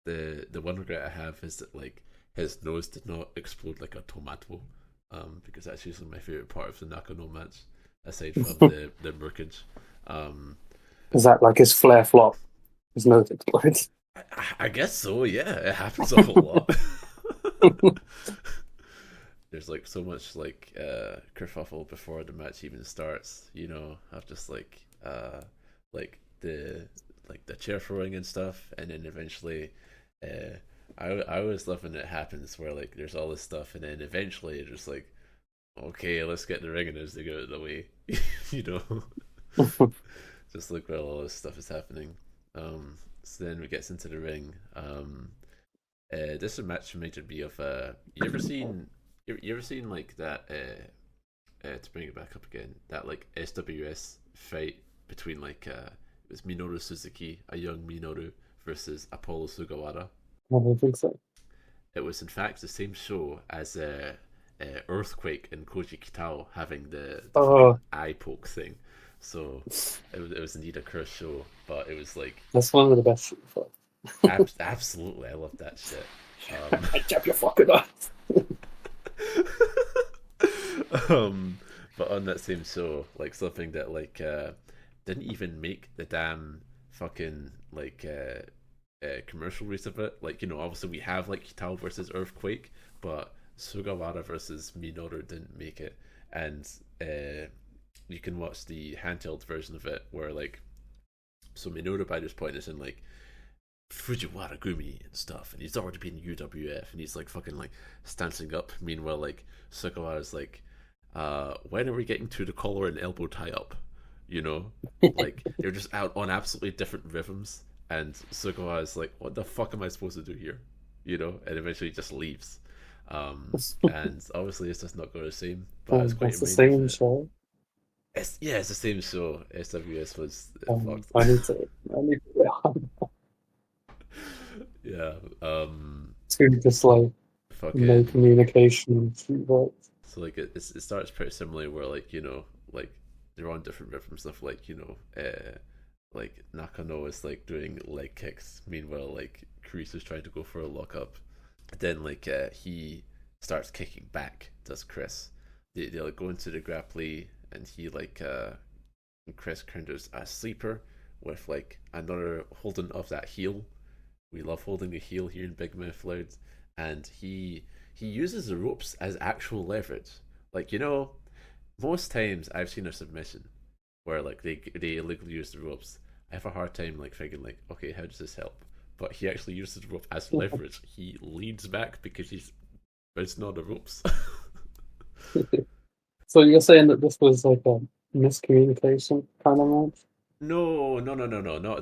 [SPEAKER 1] the one regret I have is that like his nose did not explode like a tomato. Because that's usually my favorite part of the Nakano match, aside from the merkage.
[SPEAKER 7] Is that like his flare flop? His nose explodes.
[SPEAKER 1] I guess so. Yeah, it happens a whole lot. There's like so much like kerfuffle before the match even starts. You know, of just like the chair throwing and stuff, and then eventually, I always love when it happens where like there's all this stuff, and then eventually it's just like, okay, let's get the ring and as they go out of the way, you know. Just look while all this stuff is happening. So then we gets into the ring. This match reminded me of you ever seen like that to bring it back up again, that like SWS fight between like it was Minoru Suzuki, a young Minoru, versus Apollo Sugawara.
[SPEAKER 7] I don't think so.
[SPEAKER 1] It was in fact the same show as Earthquake and Koji Kitao having the eye poke thing. So it was indeed a cursed show, but it was like
[SPEAKER 7] that's one of the best.
[SPEAKER 1] Absolutely, I love that shit.
[SPEAKER 7] I jab your fucking ass.
[SPEAKER 1] But on that same show, like something that like didn't even make the damn fucking like commercial race of it. Like, you know, obviously we have like Kitao versus Earthquake, but Sugawara versus Minoru didn't make it. And you can watch the handheld version of it where like, so Minoru by this point is in like Fujiwara Gumi and stuff, and he's already been UWF, and he's like fucking like stancing up. Meanwhile, like Sugawara's like, when are we getting to the collar and elbow tie up? You know, like they're just out on absolutely different rhythms, and Sugawara's like, what the fuck am I supposed to do here? You know, and eventually just leaves. And obviously it's just not going the same, but it's quite
[SPEAKER 7] it's the same show.
[SPEAKER 1] It's the same show. SWS was
[SPEAKER 7] I need to
[SPEAKER 1] yeah.
[SPEAKER 7] To just like no communication.
[SPEAKER 1] So like it starts pretty similarly where like, you know, like they're on different rhythms, stuff like, you know, like Nakano is like doing leg kicks, meanwhile like Kurisu is trying to go for a lockup. Then like he starts kicking back, does Chris. They like go into the Grapply, and he like Chris counters a sleeper with like another holding of that heel. We love holding a heel here in Big Mouth Loud, and he uses the ropes as actual leverage. Like, you know, most times I've seen a submission where like they illegally use the ropes. I have a hard time like thinking like, okay, how does this help? But he actually uses the rope as leverage. He leans back because he's bouncing on the ropes.
[SPEAKER 7] So you're saying that this was like a miscommunication kind of match?
[SPEAKER 1] No, not at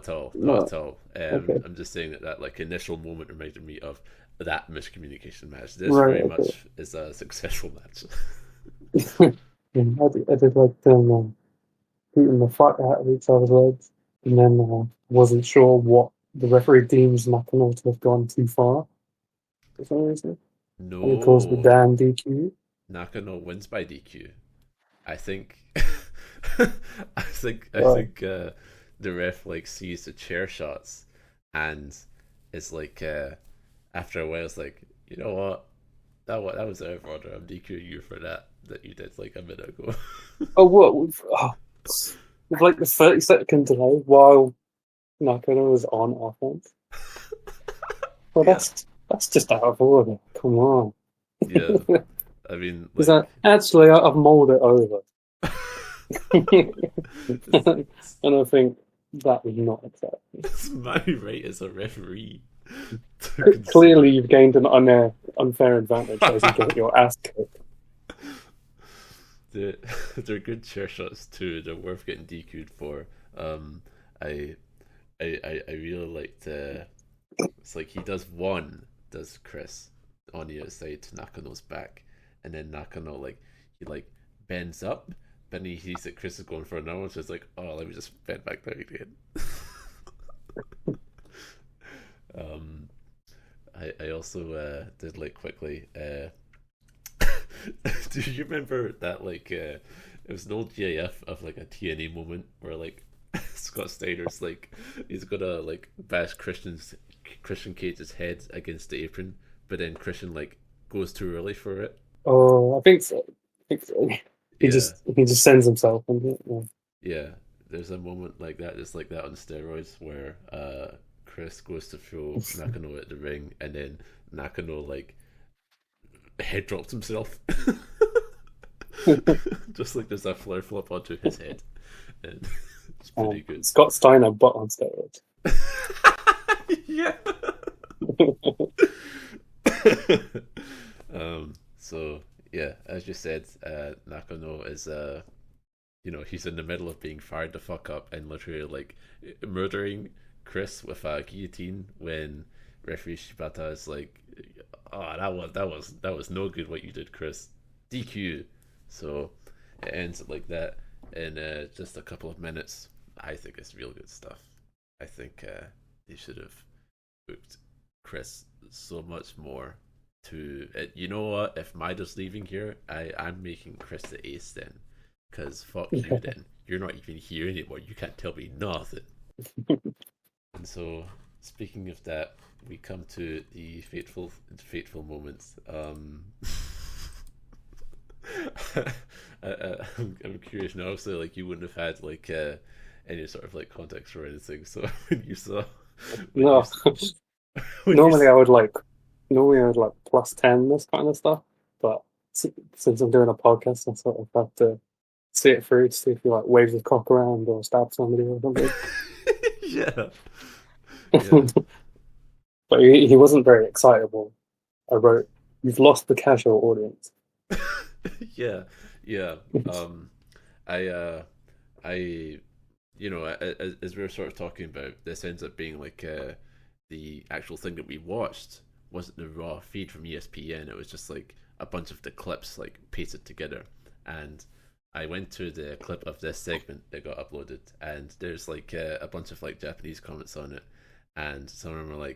[SPEAKER 1] all.
[SPEAKER 7] No.
[SPEAKER 1] At all.
[SPEAKER 7] Okay.
[SPEAKER 1] I'm just saying that like initial moment reminded me of that miscommunication match. This much is a successful match.
[SPEAKER 7] I did like them beating the fuck out of each other's legs, and then wasn't sure what the referee deems Nakano to have gone too far for some reason.
[SPEAKER 1] No.
[SPEAKER 7] And it caused the damn DQ.
[SPEAKER 1] Nakano wins by DQ. I think I think the ref like sees the chair shots and it's like after a while it's like, you know what? That was out of order. I'm DQing you for that you did like a minute ago.
[SPEAKER 7] Oh, what? With like the 30-second delay while Nakano was on offense. Well, that's just out of order. Come on.
[SPEAKER 1] Yeah, I mean,
[SPEAKER 7] like, actually, I've mulled it over, and I think that was not acceptable.
[SPEAKER 1] It's my right as a referee.
[SPEAKER 7] Clearly, you've gained an unfair advantage as you get your ass kicked.
[SPEAKER 1] They're good chair shots too. They're worth getting DQ'd for. I I really liked. It's like he does Chris on the outside to Nakano's back, and then Nakano he bends up, but then he sees that Chris is going for another one, so it's like, oh, let me just bend back down again. I also did quickly. Do you remember that it was an old GIF of a TNA moment where Scott Steiner's he's gonna bash Christian Cage's head against the apron, but then Christian goes too early for it.
[SPEAKER 7] Oh, I think so. He just sends himself into it.
[SPEAKER 1] Yeah, there's a moment like that, just like that on steroids, where Chris goes to throw Nakano at the ring, and then Nakano head drops himself. Just there's a flare flip onto his head, and it's pretty good.
[SPEAKER 7] Scott Steiner, but on steroids.
[SPEAKER 1] Yeah. So yeah, as you said, Nakano is he's in the middle of being fired the fuck up and literally murdering Chris with a guillotine when referee Shibata is oh, that was no good what you did, Chris. DQ. So it ends like that in just a couple of minutes. I think it's real good stuff. I think they should have booked Chris so much more to you know what, if Maeda's leaving here, I'm making Chris the ace then, because fuck you then, you're not even here anymore, you can't tell me nothing. And so speaking of that, we come to the fateful moments. I'm curious now, obviously you wouldn't have had any sort of context or anything, so when you saw
[SPEAKER 7] normally I would plus 10 this kind of stuff, but since I'm doing a podcast, I sort of have to see it through to see if he waves his cock around or stabs somebody or something.
[SPEAKER 1] Yeah.
[SPEAKER 7] But he wasn't very excitable. I wrote, "You've lost the casual audience."
[SPEAKER 1] Yeah. I as we were sort of talking about, this ends up being the actual thing that we watched wasn't the raw feed from ESPN. It was just a bunch of the clips pasted together, and I went to the clip of this segment that got uploaded, and there's a bunch of Japanese comments on it, and some of them are I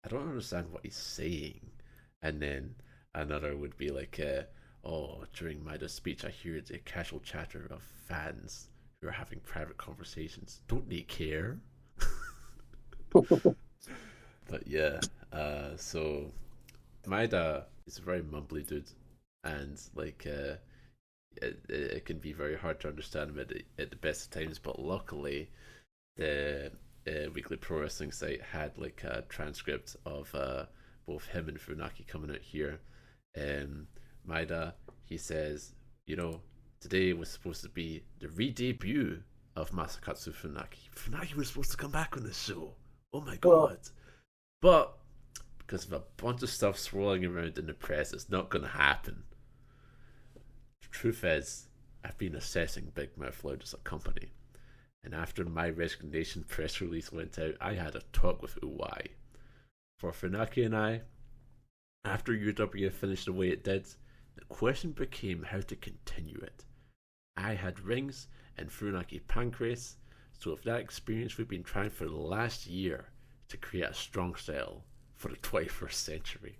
[SPEAKER 1] don't understand what he's saying, and then another would be oh, during Maeda's speech I hear the casual chatter of fans who are having private conversations. Don't they care? But yeah, so Maeda is a very mumbly dude, and it can be very hard to understand him at the best of times, but luckily the Weekly Pro Wrestling site had a transcript of both him and Funaki coming out here. Maeda, he says, today was supposed to be the re-debut of Masakatsu Funaki. Funaki was supposed to come back on this show. Oh my god. But because of a bunch of stuff swirling around in the press, it's not going to happen. The truth is, I've been assessing Big Mouth Loud as a company, and after my resignation press release went out, I had a talk with Uwai. For Funaki and I, after UW finished the way it did, the question became how to continue it. I had rings and Funaki pancreas, so with that experience we've been trying for the last year to create a strong style for the 21st century.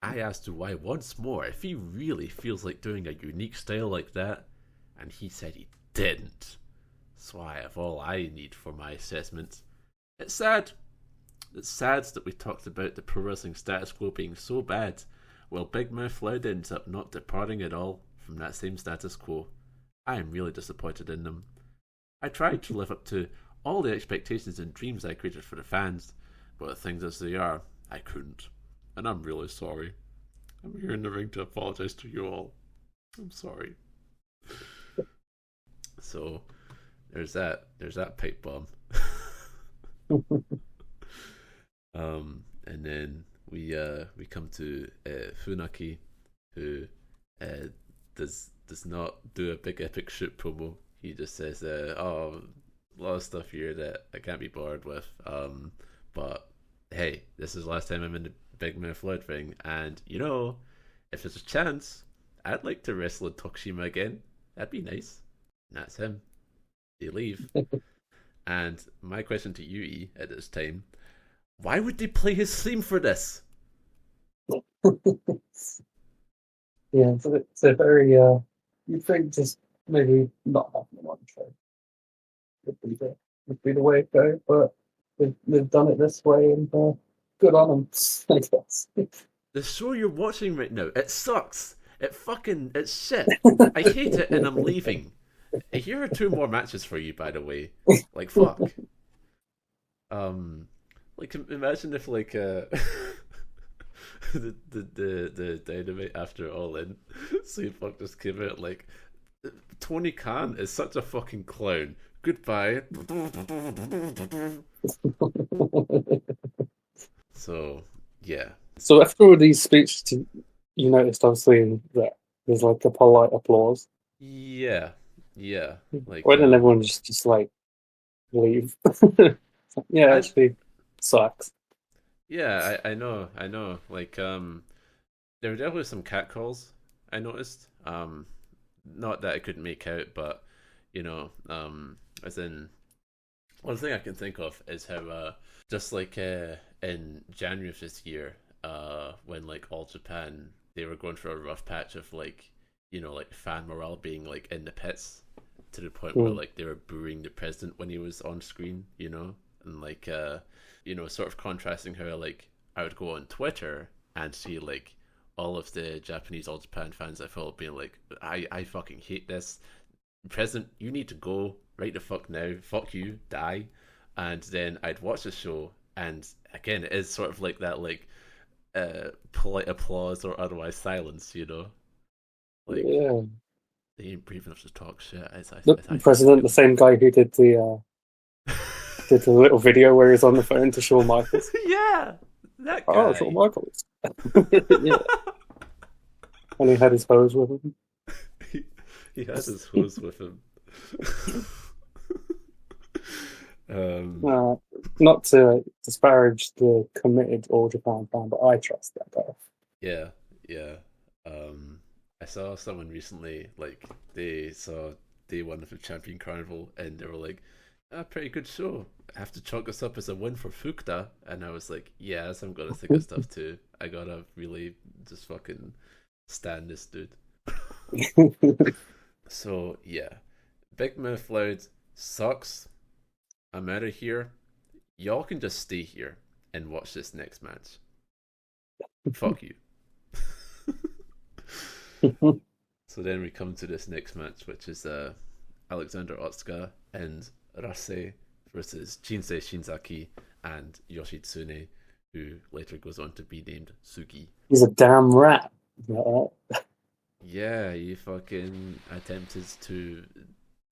[SPEAKER 1] I asked Uwai once more if he really feels like doing a unique style like that, and he said he didn't. So I have all I need for my assessment. It's sad. It's sad that we talked about the pro wrestling status quo being so bad, while Big Mouth Loud ends up not departing at all from that same status quo. I am really disappointed in them. I tried to live up to all the expectations and dreams I created for the fans, but with things as they are, I couldn't. And I'm really sorry. I'm here in the ring to apologize to you all. I'm sorry. So, there's that pipe bomb. And then we come to Funaki, who does not do a big epic shoot promo. He just says, "Oh, of stuff here that I can't be bored with. But hey, this is the last time I'm in the Big Mouth Loud thing, and you know, if there's a chance, I'd like to wrestle Tokushima again. That'd be nice. And that's him. They leave. And my question to you, at this time, why would they play his theme for this?
[SPEAKER 7] Yeah, it's a very you'd think just maybe not having one show would be the way to go, but they've done it this way, and good on them, I guess.
[SPEAKER 1] The show you're watching right now, it sucks. It's shit. I hate it, and I'm leaving. Here are 2 more matches for you, by the way. Like, fuck. Like, imagine if, like, the Dynamite after All In, so fuck just came out like, Tony Khan is such a fucking clown. Goodbye. So, yeah.
[SPEAKER 7] So after all these speeches, you noticed obviously that there's like a polite applause.
[SPEAKER 1] Yeah. Like,
[SPEAKER 7] why didn't everyone just like leave? Yeah, actually sucks.
[SPEAKER 1] Yeah, I know. Like, there were definitely some catcalls I noticed. Not that I couldn't make out, but you know, as in, one thing I can think of is how just like in January of this year, when like All Japan, they were going through a rough patch of like, you know, like fan morale being like in the pits to the point where like they were booing the president when he was on screen, you know, and like you know, sort of contrasting how like I would go on Twitter and see like all of the Japanese All Japan fans I follow being like, I fucking hate this. President, you need to go right the fuck now. Fuck you, die. And then I'd watch the show, and again, it is sort of like that, like polite applause or otherwise silence, you know. Like,
[SPEAKER 7] yeah,
[SPEAKER 1] they ain't brave enough to talk shit.
[SPEAKER 7] The president, the same guy who did the did the little video where he's on the phone to Shawn Michaels.
[SPEAKER 1] Yeah, that guy.
[SPEAKER 7] Oh, Shawn Michaels. Yeah. And he had his hose with him.
[SPEAKER 1] He has his hose with him.
[SPEAKER 7] Not to disparage the committed All Japan fan, but I trust that guy.
[SPEAKER 1] Yeah. I saw someone recently, like, they saw day 1 of the Champion Carnival, and they were like, pretty good show. I have to chalk this up as a win for Fukda. And I was like, yes, I'm gonna think of stuff too. I gotta really just fucking stand this dude. So yeah, Big Mouth Loud sucks. I'm out of here. Y'all can just stay here and watch this next match. Fuck you. So then we come to this next match, which is Alexander Otsuka and Rasse versus Jinsei Shinzaki and Yoshitsune, who later goes on to be named Sugi.
[SPEAKER 7] He's a damn rat.
[SPEAKER 1] Yeah, he fucking attempted to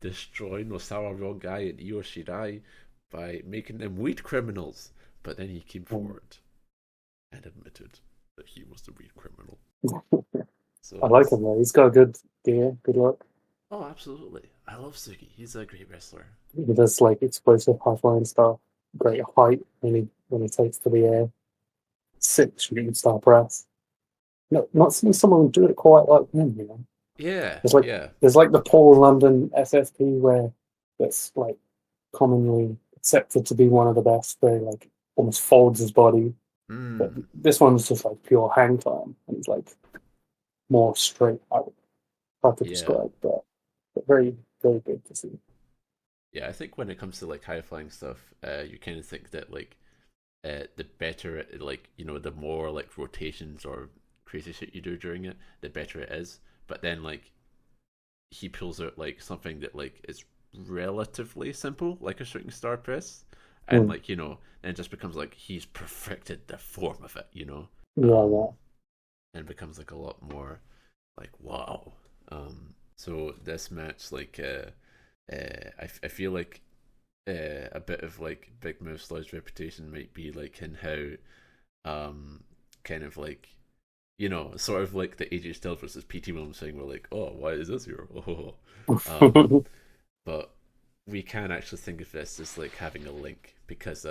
[SPEAKER 1] destroy Nosawa Rongai and Io Shirai by making them weed criminals, but then he came forward and admitted that he was the weed criminal. So
[SPEAKER 7] I like him though. He's got a good gear, good look.
[SPEAKER 1] Oh, absolutely. I love Sugi. He's a great wrestler.
[SPEAKER 7] He does like explosive high-flying stuff. Great height when he takes to the air. Sick shooting star press. No, not seeing someone do it quite like him, you know.
[SPEAKER 1] Yeah.
[SPEAKER 7] There's like the Paul London SFP where that's like commonly accepted to be one of the best. They like almost folds his body. But this one's just like pure hang time, and it's like more straight out. Hard to describe, but very, very good to see.
[SPEAKER 1] Yeah, I think when it comes to like high flying stuff, you kind of think that like the better it, like, you know, the more like rotations or crazy shit you do during it, the better it is. But then like he pulls out like something that like is relatively simple, like a shooting star press, and like, you know, then it just becomes like he's perfected the form of it, you know.
[SPEAKER 7] Yeah.
[SPEAKER 1] And becomes like a lot more like wow. So this match, like, I feel like a bit of like Big Mouth Slouch's reputation might be like in how, kind of like, you know, sort of like the AJ Styles versus PT Williams thing, where like, oh, why is this here? Oh. But we can actually think of this as like having a link because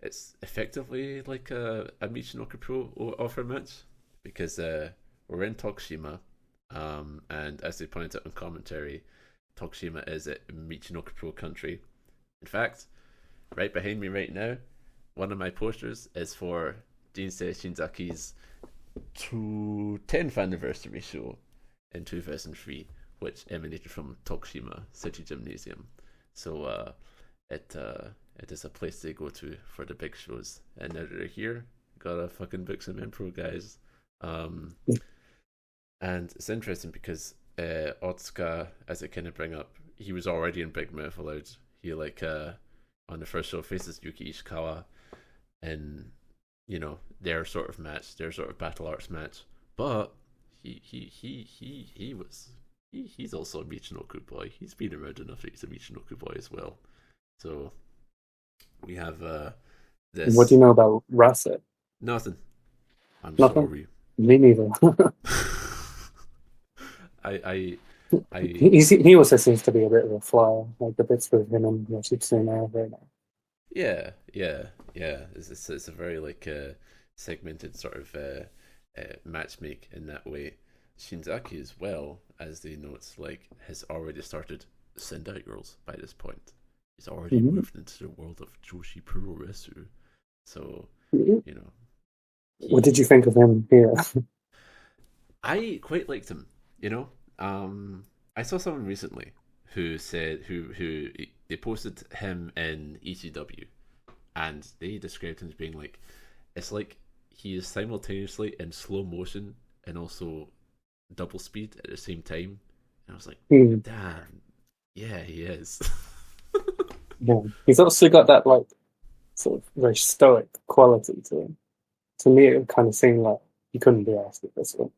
[SPEAKER 1] it's effectively like a Michinoku Pro offer match because we're in Tokushima, and as they pointed out in commentary, Tokushima is a Michinoku Pro country. In fact, right behind me right now, one of my posters is for Jinsei Shinzaki's 10th anniversary show in 2003, which emanated from Tokushima City Gymnasium. So it is a place they go to for the big shows, and now they're here. Gotta fucking book some Impro guys. And it's interesting because Otsuka, as I kind of bring up, he was already in Big Mouth Aloud. He like on the first show faces Yuki Ishikawa in, you know, their sort of match, their sort of battle arts match. But he's also a Michinoku boy. He's been around enough that he's a Michinoku boy as well. So we have this.
[SPEAKER 7] What do you know about Rasse?
[SPEAKER 1] Nothing. I'm
[SPEAKER 7] Nothing?
[SPEAKER 1] sorry.
[SPEAKER 7] Me neither. He also seems to be a bit of a flyer. Like the bits with him and Yoshitsune are very nice.
[SPEAKER 1] Yeah. It's a very like segmented sort of matchmake in that way. Shinzaki as well, as they note, like has already started Sendai Girls by this point. He's already moved into the world of Joshi Puroresu. So, you know.
[SPEAKER 7] What did you think of him here?
[SPEAKER 1] I quite liked him, you know. I saw someone recently who said who they posted him in ECW, and they described him as being like, it's like he is simultaneously in slow motion and also double speed at the same time. And I was like, damn, yeah, he is.
[SPEAKER 7] Yeah, he's also got that like sort of very stoic quality to him. To me, it kind of seemed like he couldn't be asked at this one.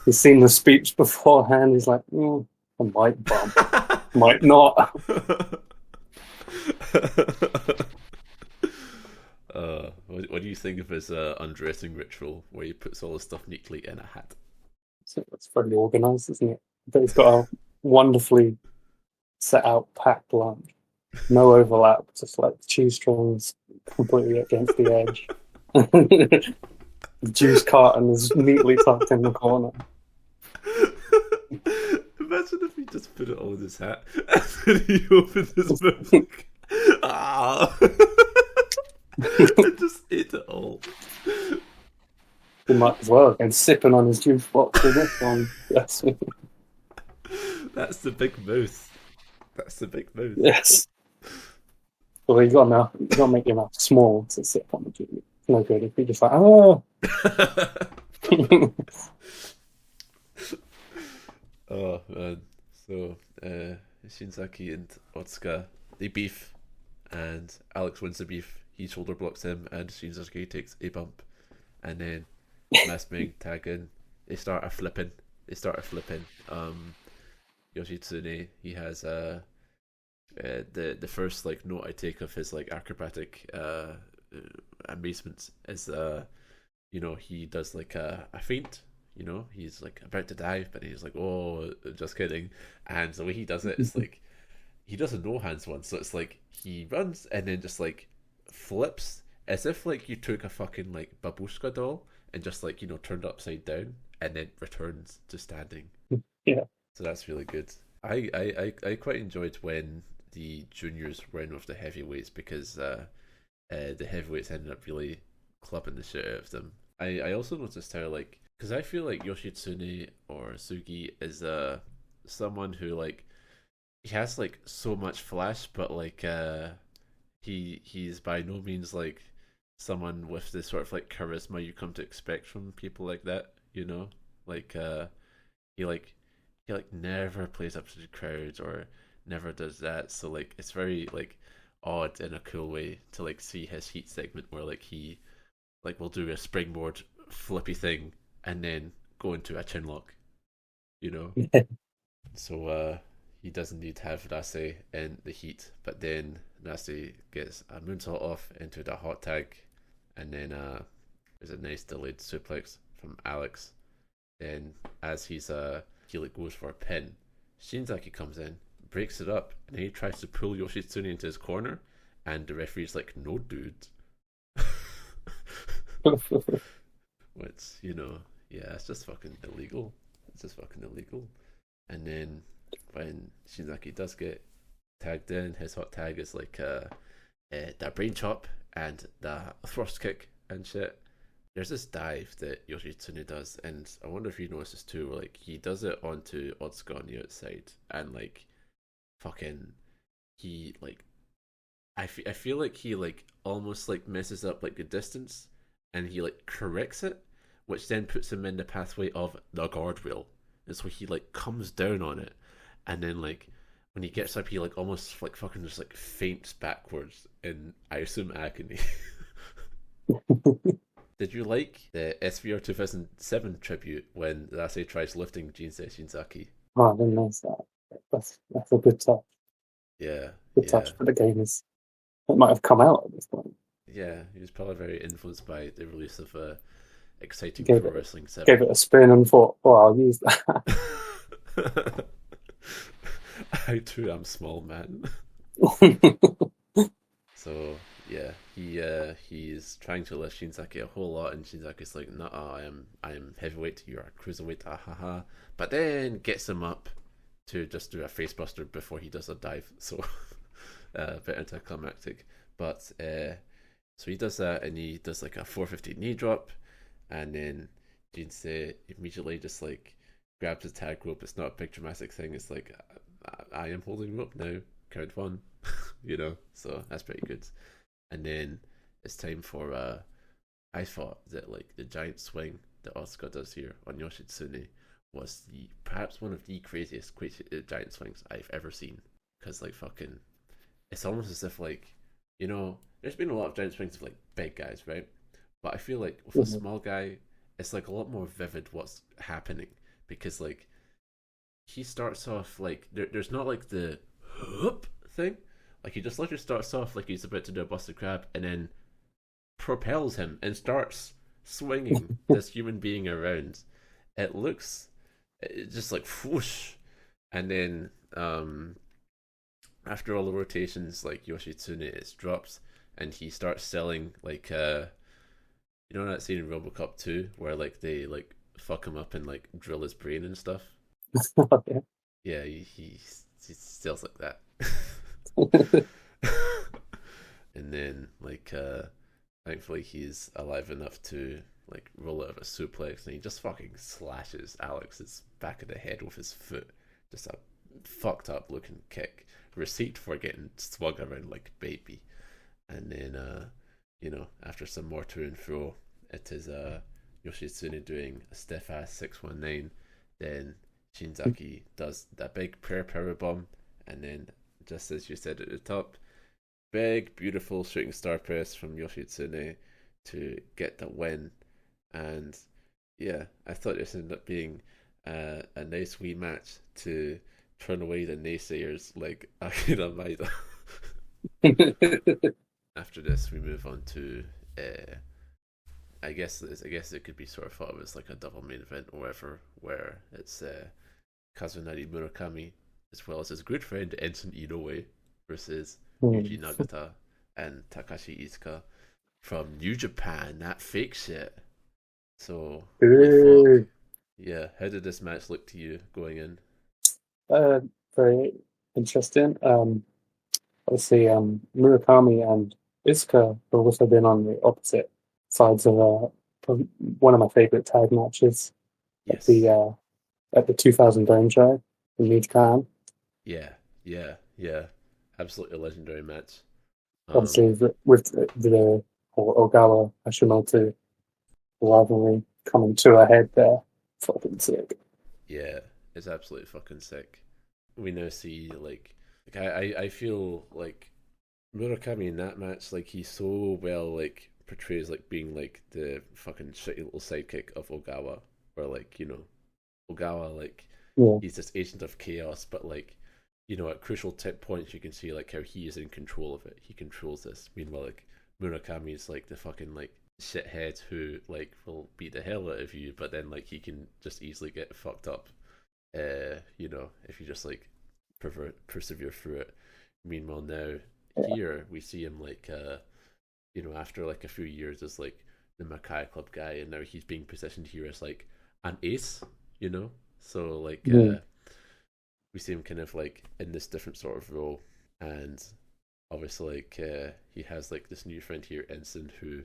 [SPEAKER 7] He's seen the speech beforehand. He's like, I might bump, might not.
[SPEAKER 1] What do you think of his undressing ritual where he puts all his stuff neatly in a hat?
[SPEAKER 7] So it's very organised, isn't it? But he's got a wonderfully set out packed lunch. No overlap, just like cheese strings completely against the edge. The juice carton is neatly tucked in the corner.
[SPEAKER 1] Imagine if he just put it all in his hat and then he opened his mouth like, and just ate it all.
[SPEAKER 7] He might as well have been sipping on his juice box with this one. Yes.
[SPEAKER 1] That's the big mouth.
[SPEAKER 7] Yes. Well, you gotta make your mouth small to sip on the juice. It's no good if you're just like, oh.
[SPEAKER 1] Oh man. So Shinzaki and Otsuka, they beef, and Alex wins the beef. He shoulder blocks him, and Shinzaki takes a bump, and then Masming tag in. They start a flipping. Yoshitsune, he has the first like note I take of his like acrobatic amazement is you know, he does like a feint. You know, he's like about to dive, but he's like, oh, just kidding. And the way he does it is like, he does a no hands one, so it's like he runs and then just like flips as if like you took a fucking like babushka doll and just like, you know, turned it upside down and then returns to standing.
[SPEAKER 7] Yeah.
[SPEAKER 1] So that's really good. I quite enjoyed when the juniors were in with the heavyweights because the heavyweights ended up really clubbing the shit out of them. I also noticed how like, because I feel like Yoshitsune or Sugi is someone who like, he has like so much flash, but like he's by no means like someone with the sort of like charisma you come to expect from people like that, you know? Like he never plays up to the crowd or never does that. So like it's very like odd in a cool way to like see his heat segment where like he like will do a springboard flippy thing and then go into a chin lock, you know? So he does indeed have Rasse in the heat, but then Rasse gets a moonsault off into the hot tag, and then there's a nice delayed suplex from Alex. Then as he like goes for a pin, Shinzaki comes in, breaks it up, and he tries to pull Yoshitsune into his corner, and the referee's like, "No, dude." Which, you know, yeah, it's just fucking illegal. It's just fucking illegal. And then when Shinzaki does get tagged in, his hot tag is like that brain chop and the thrust kick and shit. There's this dive that Yoshitsune does, and I wonder if you notice this too, where like he does it onto Otsuka on the outside, and like fucking he like I feel like he like almost like messes up like the distance, and he like corrects it, which then puts him in the pathway of the guardrail. And so he like comes down on it, and then like when he gets up, he like almost like fucking just like faints backwards in, I assume, agony. Did you like the SVR 2007 tribute when Rasse tries lifting Jinsei Shinzaki?
[SPEAKER 7] Oh, I didn't notice that. That's a good touch.
[SPEAKER 1] Yeah.
[SPEAKER 7] Good touch for the gamers. It might have come out at this point.
[SPEAKER 1] Yeah, he was probably very influenced by the release of Exciting
[SPEAKER 7] Gave
[SPEAKER 1] Pro
[SPEAKER 7] it-
[SPEAKER 1] Wrestling 7.
[SPEAKER 7] Gave it a spin and thought, oh, I'll use that.
[SPEAKER 1] I too am small, man. So yeah, he's trying to lift Shinzaki a whole lot, and Shinzaki's like, "Nah, I am heavyweight. You are cruiserweight." Haha. But then gets him up to just do a facebuster before he does a dive. So a bit anticlimactic. But so he does that, and he does like a 450 knee drop, and then Jinsei immediately just like grabs the tag rope. It's not a big dramatic thing. It's like, I am holding rope now. Count one. You know, so that's pretty good. And then it's time for I thought that like the giant swing that Otsuka does here on Yoshitsune was perhaps one of the craziest giant swings I've ever seen. Because like fucking, it's almost as if like, you know, there's been a lot of giant swings of like big guys, right? But I feel like with a small guy, it's like a lot more vivid what's happening, because like he starts off like there's not like the whoop thing. Like he just literally starts off like he's about to do a busted crab, and then propels him and starts swinging this human being around. It looks just like whoosh, and then after all the rotations, like Yoshitsune is dropped, and he starts selling like you know that scene in RoboCop 2 where like they like fuck him up and like drill his brain and stuff.
[SPEAKER 7] Okay.
[SPEAKER 1] Yeah, he sells like that. And then like thankfully he's alive enough to like roll out of a suplex, and he just fucking slashes Alex's back of the head with his foot. Just a fucked up looking kick. Receipt for getting swung around like a baby. And then you know, after some more to and fro, it is Yoshitsune doing a stiff ass 619. Then Shinzaki does that big prayer power bomb, and then just as you said at the top, big beautiful shooting star press from Yoshitsune to get the win. And yeah, I thought this ended up being a nice wee match to turn away the naysayers like Akira Maeda. After this, we move on to I guess it could be sort of thought of as like a double main event or whatever, where it's Kazunari Murakami as well as his good friend Enson Inoue versus Yuji Nagata and Takashi Iizuka from New Japan, that fake shit. So holy fuck. Yeah, how did this match look to you going in?
[SPEAKER 7] Very interesting. Obviously, Murakami and Iizuka have also been on the opposite sides of one of my favorite tag matches
[SPEAKER 1] Yes.
[SPEAKER 7] at the 2000 Dome show in New Japan.
[SPEAKER 1] Yeah. Absolutely legendary match.
[SPEAKER 7] Obviously, with the Ogawa Hashimoto rivalry coming to a head there, fucking sick.
[SPEAKER 1] Yeah, it's absolutely fucking sick. We now see like I feel like Murakami in that match, like he so well like portrays like being like the fucking shitty little sidekick of Ogawa, where like, you know, Ogawa like he's this agent of chaos, but like, you know, at crucial tip points you can see like how he is in control of it. He controls this. Meanwhile, like Murakami is like the fucking like shithead who like will beat the hell out of you, but then like he can just easily get fucked up. You know, if you just like persevere through it. Meanwhile, now here we see him like after like a few years as like the Makai Club guy, and now he's being positioned here as like an ace, So like we see him kind of like in this different sort of role, and obviously like he has like this new friend here, Enson, who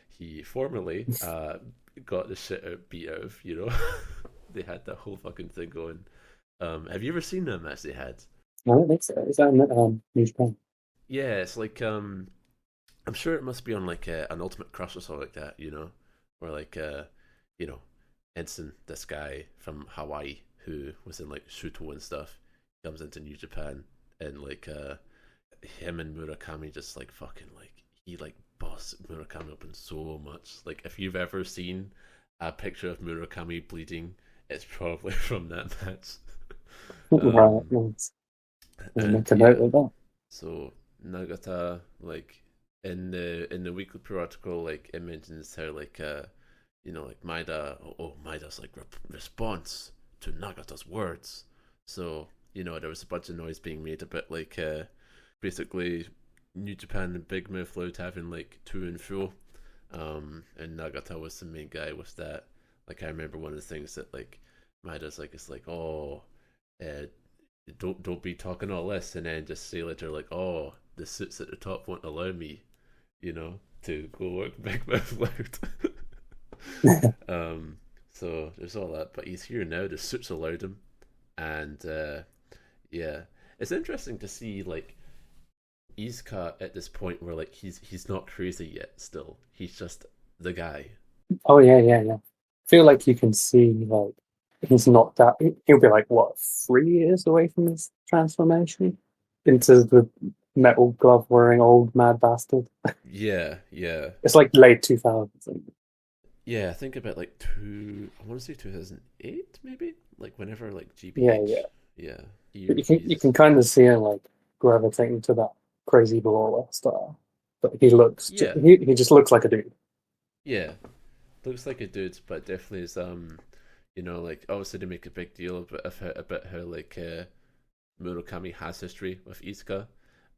[SPEAKER 1] he formerly got the shit beat out of. They had that whole fucking thing going. Have you ever seen that match they had?
[SPEAKER 7] I don't think so. Is that in New Japan?
[SPEAKER 1] Yeah, it's like I'm sure it must be on like an Ultimate Crush or something like that, or like Enson, this guy from Hawaii who was in like Shuto and stuff, comes into New Japan, and like him and Murakami just like fucking like he like bossed Murakami up in so much. Like if you've ever seen a picture of Murakami bleeding, it's probably from that match.
[SPEAKER 7] Right, nice. Make a note of that.
[SPEAKER 1] So Nagata, like in the weekly pro article, like it mentions how like like Maeda's like response to Nagata's words. So there was a bunch of noise being made about like basically New Japan and Big Mouth Loud having like to and fro, and Nagata was the main guy with that. Like I remember one of the things that like Maeda's like, it's like, don't be talking all this, and then just say later like, the suits at the top won't allow me, to go work Big Mouth Loud. So there's all that, but he's here now. The suits allowed him, and it's interesting to see like Iizuka at this point where like he's not crazy yet. Still, he's just the guy.
[SPEAKER 7] Oh yeah. I feel like you can see like he's not that. He'll be like what 3 years away from his transformation into the metal glove wearing old mad bastard.
[SPEAKER 1] Yeah.
[SPEAKER 7] It's like late 2000s.
[SPEAKER 1] Yeah, I think about like I want to say 2008 maybe, like whenever like GBH. Yeah.
[SPEAKER 7] You can kind of see him like gravitating to that crazy brawler style, but he looks he just looks like a dude.
[SPEAKER 1] Yeah, looks like a dude, but definitely is like obviously they make a big deal about how like Murakami has history with Iizuka,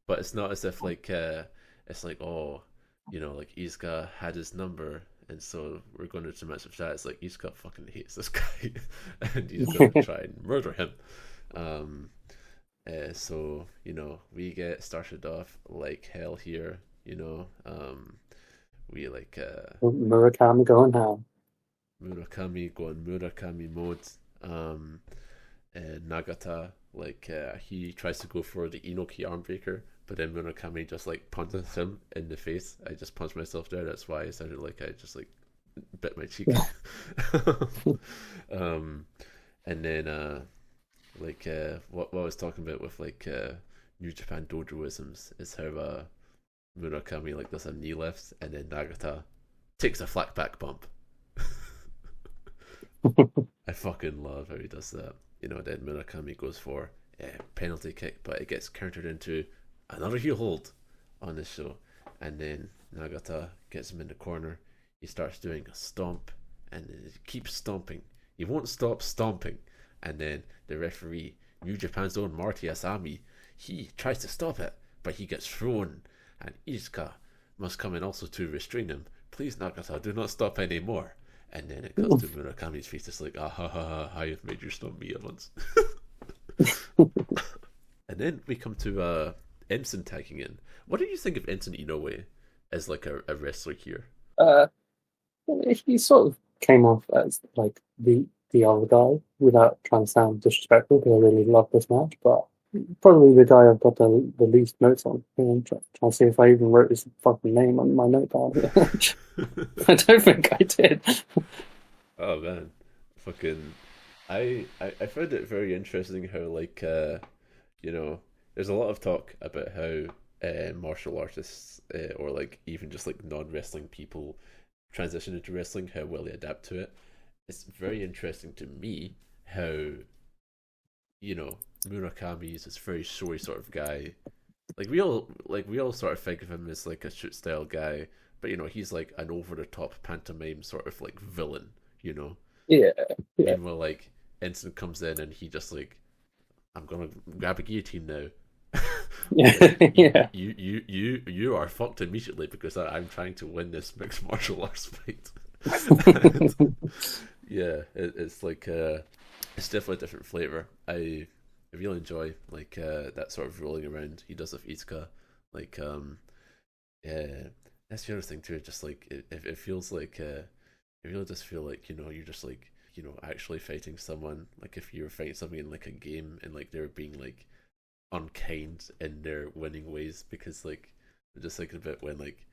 [SPEAKER 1] but it's not as if like it's like like Iizuka had his number, and so we're going to match with that. It's like Iizuka fucking hates this guy, and he's going to try and murder him. So we get started off like hell here. We like
[SPEAKER 7] Murakami going ham.
[SPEAKER 1] Murakami going Murakami mode. Nagata like he tries to go for the Inoki armbreaker, but then Murakami just like punches him in the face. I just punched myself there. That's why it sounded like I just like bit my cheek. And then like what I was talking about with like New Japan dojoisms is how Murakami like does a knee lift, and then Nagata takes a flat back bump. I fucking love how he does that. Then Murakami goes for a penalty kick, but it gets countered into another heel hold on this show, and then Nagata gets him in the corner. He starts doing a stomp, and then he keeps stomping. He won't stop stomping, and then the referee, New Japan's own Marty Asami, he tries to stop it, but he gets thrown, and Iizuka must come in also to restrain him. Please, Nagata, do not stop anymore. And then it comes to Murakami's face. It's like, I have made you stomp me at once. And then we come to Enson tagging in. What do you think of Enson Inoue as like a wrestler here?
[SPEAKER 7] He sort of came off as like the other guy without trying to sound disrespectful, because I really love this match, but probably the guy I've got the least notes on. I'm trying to see if I even wrote his fucking name on my notepad. I don't think I did.
[SPEAKER 1] Oh man, fucking! I found it very interesting how like there's a lot of talk about how martial artists or like even just like non-wrestling people transition into wrestling, how well they adapt to it. It's very interesting to me how Murakami is this very showy sort of guy. We all sort of think of him as like a shoot style guy, but he's like an over the top pantomime sort of like villain,
[SPEAKER 7] Yeah.
[SPEAKER 1] Meanwhile, like Enson comes in and he just like I'm gonna grab a guillotine now.
[SPEAKER 7] Yeah.
[SPEAKER 1] You are fucked immediately because I'm trying to win this mixed martial arts fight. Yeah, it's like it's definitely a different flavor. I really enjoy like that sort of rolling around he does with Iizuka. Like yeah, that's the other thing too. Just like it feels like it really does feel like you're just like actually fighting someone. Like if you were fighting somebody in like a game and like they were being like unkind in their winning ways, because like I'm just thinking about when like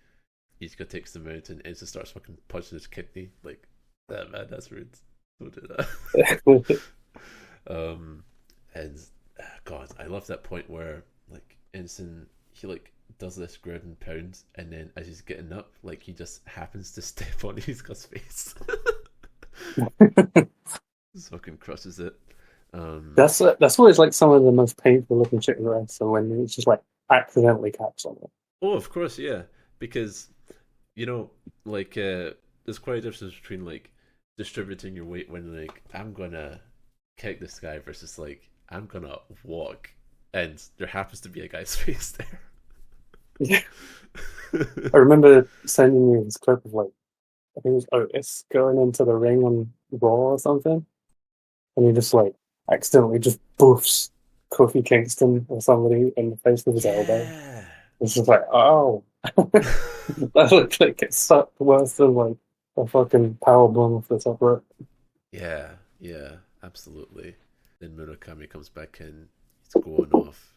[SPEAKER 1] Iizuka takes them out and Enson starts fucking punching his kidney. Like that, man, that's rude. Don't do that. And God, I love that point where like Enson he like does this ground and pound, and then as he's getting up, like he just happens to step on Iizuka's face. Fucking crushes it.
[SPEAKER 7] That's always like some of the most painful looking shit in the wrestling when it's just like accidentally caps on it.
[SPEAKER 1] Oh, of course, yeah, because like there's quite a difference between like distributing your weight when like I'm gonna kick this guy versus like I'm gonna walk and there happens to be a guy's face there.
[SPEAKER 7] Yeah. I remember sending you this clip of like I think it was Otis going into the ring on Raw or something, and he just like accidentally just boofs Kofi Kingston or somebody in the face with his elbow. It's just like, oh, that looks like it sucked worse than like a fucking powerbomb off the top rope.
[SPEAKER 1] Yeah, absolutely. Then Murakami comes back in, he's going off,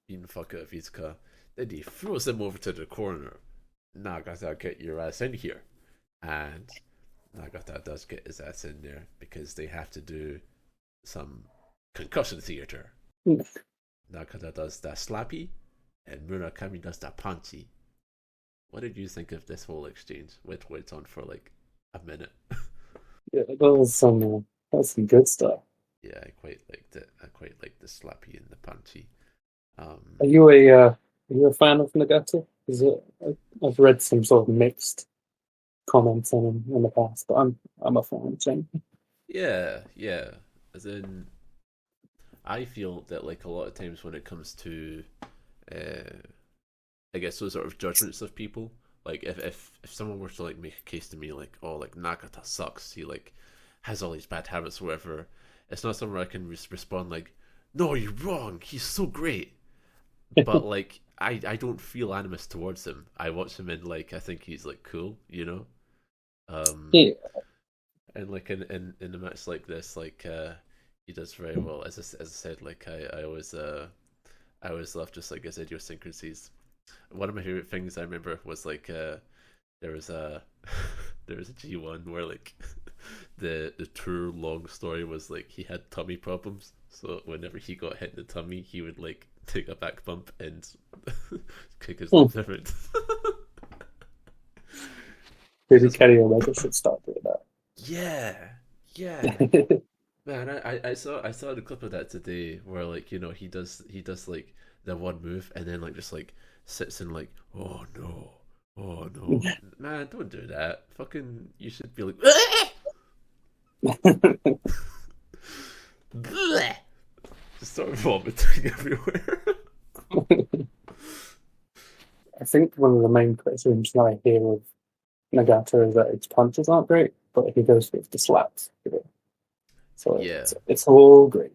[SPEAKER 1] beating the fuck out of Iizuka. Then he throws him over to the corner. Nagata, get your ass in here. And Nagata does get his ass in there because they have to do some concussion theater. Nagata does the slappy, and Murakami does the punchy. What did you think of this whole exchange? Which went on for like a minute.
[SPEAKER 7] Yeah, that's some good stuff.
[SPEAKER 1] Yeah, I quite liked it. I quite liked the slappy and the punchy.
[SPEAKER 7] Are you a fan of Nagata? I've read some sort of mixed comments on him in the past, but I'm a fan, Jane.
[SPEAKER 1] Yeah. As in, I feel that like a lot of times when it comes to, I guess those sort of judgments of people, like if someone were to like make a case to me like, oh, like Nagata sucks, he like has all these bad habits or whatever, it's not somewhere I can respond like, no, you're wrong, he's so great. But like I don't feel animus towards him. I watch him and like I think he's like cool, Yeah. And like in a match like this, like he does very well. As I said, like I always love just like his idiosyncrasies. One of my favorite things I remember was like there was a G1 where like the true long story was like he had tummy problems, so whenever he got hit in the tummy, he would like take a back bump and kick his legs around.
[SPEAKER 7] Maybe Kenny Omega should start doing that.
[SPEAKER 1] Yeah. Man, I saw the clip of that today where like he does like the one move and then like just like sits and like oh no man, don't do that. Fucking you should be like just start vomiting everywhere.
[SPEAKER 7] I think one of the main criticisms that I hear of Nagata is that his punches aren't great, but he goes with the slaps. So
[SPEAKER 1] yeah,
[SPEAKER 7] it's all great.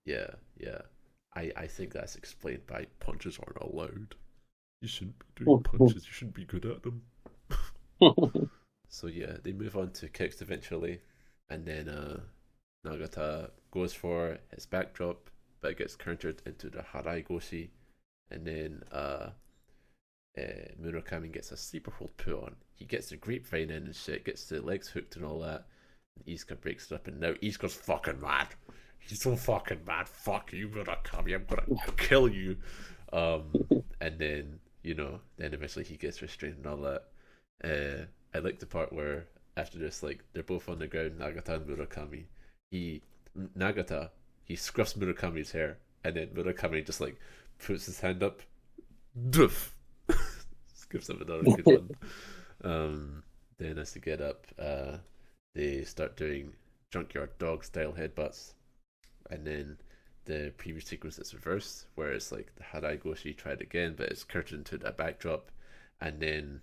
[SPEAKER 1] Yeah. I think that's explained by punches aren't allowed. You shouldn't be doing punches. You shouldn't be good at them. So yeah, they move on to kicks eventually, and then Nagata goes for his backdrop, but it gets countered into the Harai Goshi, and then Murakami gets a sleeper hold put on. He gets the grapevine in and shit, gets the legs hooked and all that. And Iizuka breaks it up, and now Iizuka's fucking mad. He's so fucking mad. Fuck you, Murakami. I'm gonna kill you. And then then eventually he gets restrained and all that. I like the part where after this, like they're both on the ground, Nagata and Murakami. Nagata scruffs Murakami's hair, and then Murakami just like puts his hand up, doof. Just gives him another good one. Then as they get up, they start doing junkyard dog style headbutts, and then the previous sequence is reversed, where it's like the Harai Goshi tried again, but it's curtained to that backdrop, and then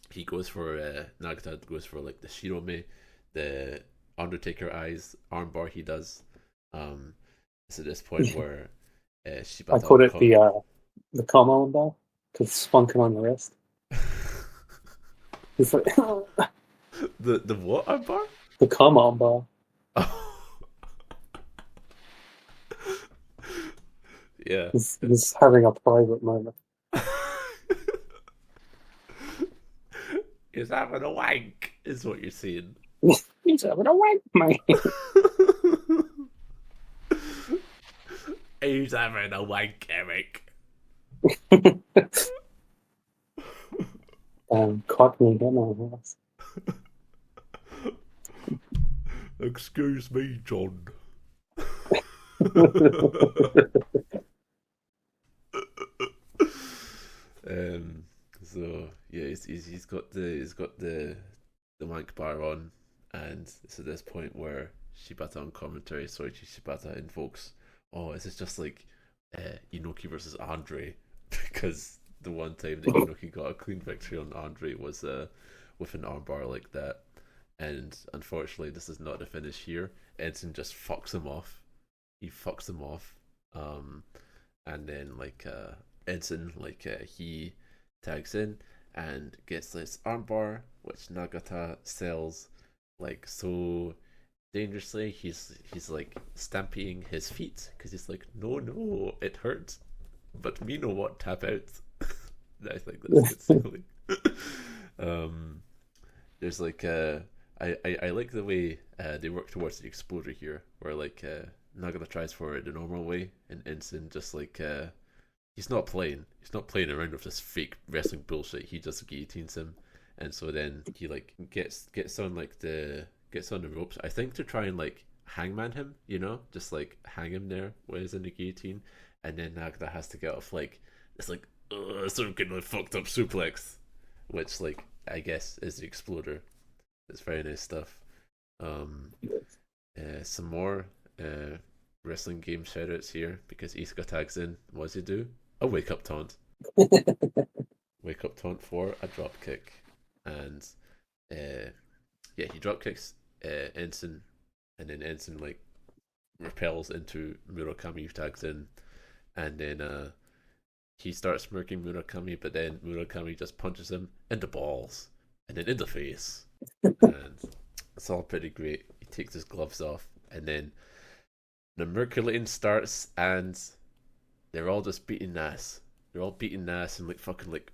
[SPEAKER 1] he goes for Nagata goes for like the Shirome, the Undertaker eyes armbar he does. It's at this point where Shibata
[SPEAKER 7] I call it the come on bar because it's spunking on the wrist. It's like
[SPEAKER 1] the what armbar?
[SPEAKER 7] the come on bar.
[SPEAKER 1] Yeah,
[SPEAKER 7] He's having a private moment.
[SPEAKER 1] He's having a wank, is what you're saying.
[SPEAKER 7] He's having a wank, mate.
[SPEAKER 1] He's having a wank, Eric.
[SPEAKER 7] Cockney, get my house.
[SPEAKER 1] Excuse me, John. So yeah, he's got the wank bar on, and it's at this point where Shibata on commentary, Soichi Shibata invokes, oh, is this just like Inoki versus Andre? Because the one time that Inoki got a clean victory on Andre was with an armbar like that, and unfortunately this is not the finish here. Enson just fucks him off. He fucks him off, and then like Enson he tags in and gets this armbar, which Nagata sells like so dangerously. He's like stamping his feet because he's like, no, it hurts, but me no want tap out. I think that's good selling. There's like I like the way they work towards the exploder here, where like Nagata tries for it the normal way, and Enson just like he's not playing around with this fake wrestling bullshit. He just guillotines him, and so then he like gets on the ropes, I think, to try and like hangman him, just like hang him there when he's in the guillotine, and then Nagata has to get off like it's like some kind of fucked up suplex, which like I guess is the exploder. It's very nice stuff. Some more wrestling game shoutouts here, because Iizuka tags in. What does he do? A wake up taunt. Wake up taunt for a drop kick, and he drop kicks Enson, and then Enson like repels into Murakami, who tags in, and then he starts smirking Murakami, but then Murakami just punches him in the balls and then in the face, and it's all pretty great. He takes his gloves off, and then the Merculating starts, and they're all just beating ass. They're all beating ass and like fucking like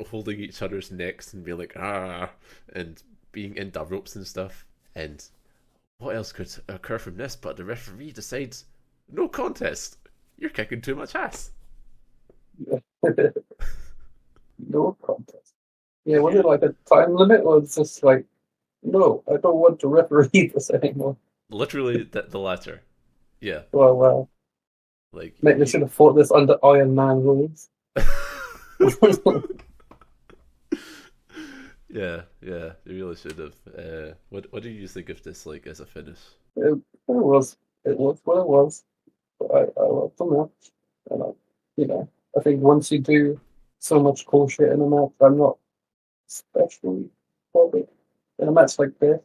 [SPEAKER 1] holding each other's necks and being like and being in the ropes and stuff. And what else could occur from this? But the referee decides, no contest. You're kicking too much ass.
[SPEAKER 7] No contest. Yeah, was it like a time limit, or it's just like, no, I don't want to referee this anymore?
[SPEAKER 1] Literally the latter. Yeah.
[SPEAKER 7] Well,
[SPEAKER 1] like
[SPEAKER 7] they should have fought this under Iron Man rules.
[SPEAKER 1] Yeah, they really should have. What do you think of this like as a finish?
[SPEAKER 7] It was what it was. But I loved the match, and I think once you do so much cool shit in a match, I'm not especially bothered in a match like this.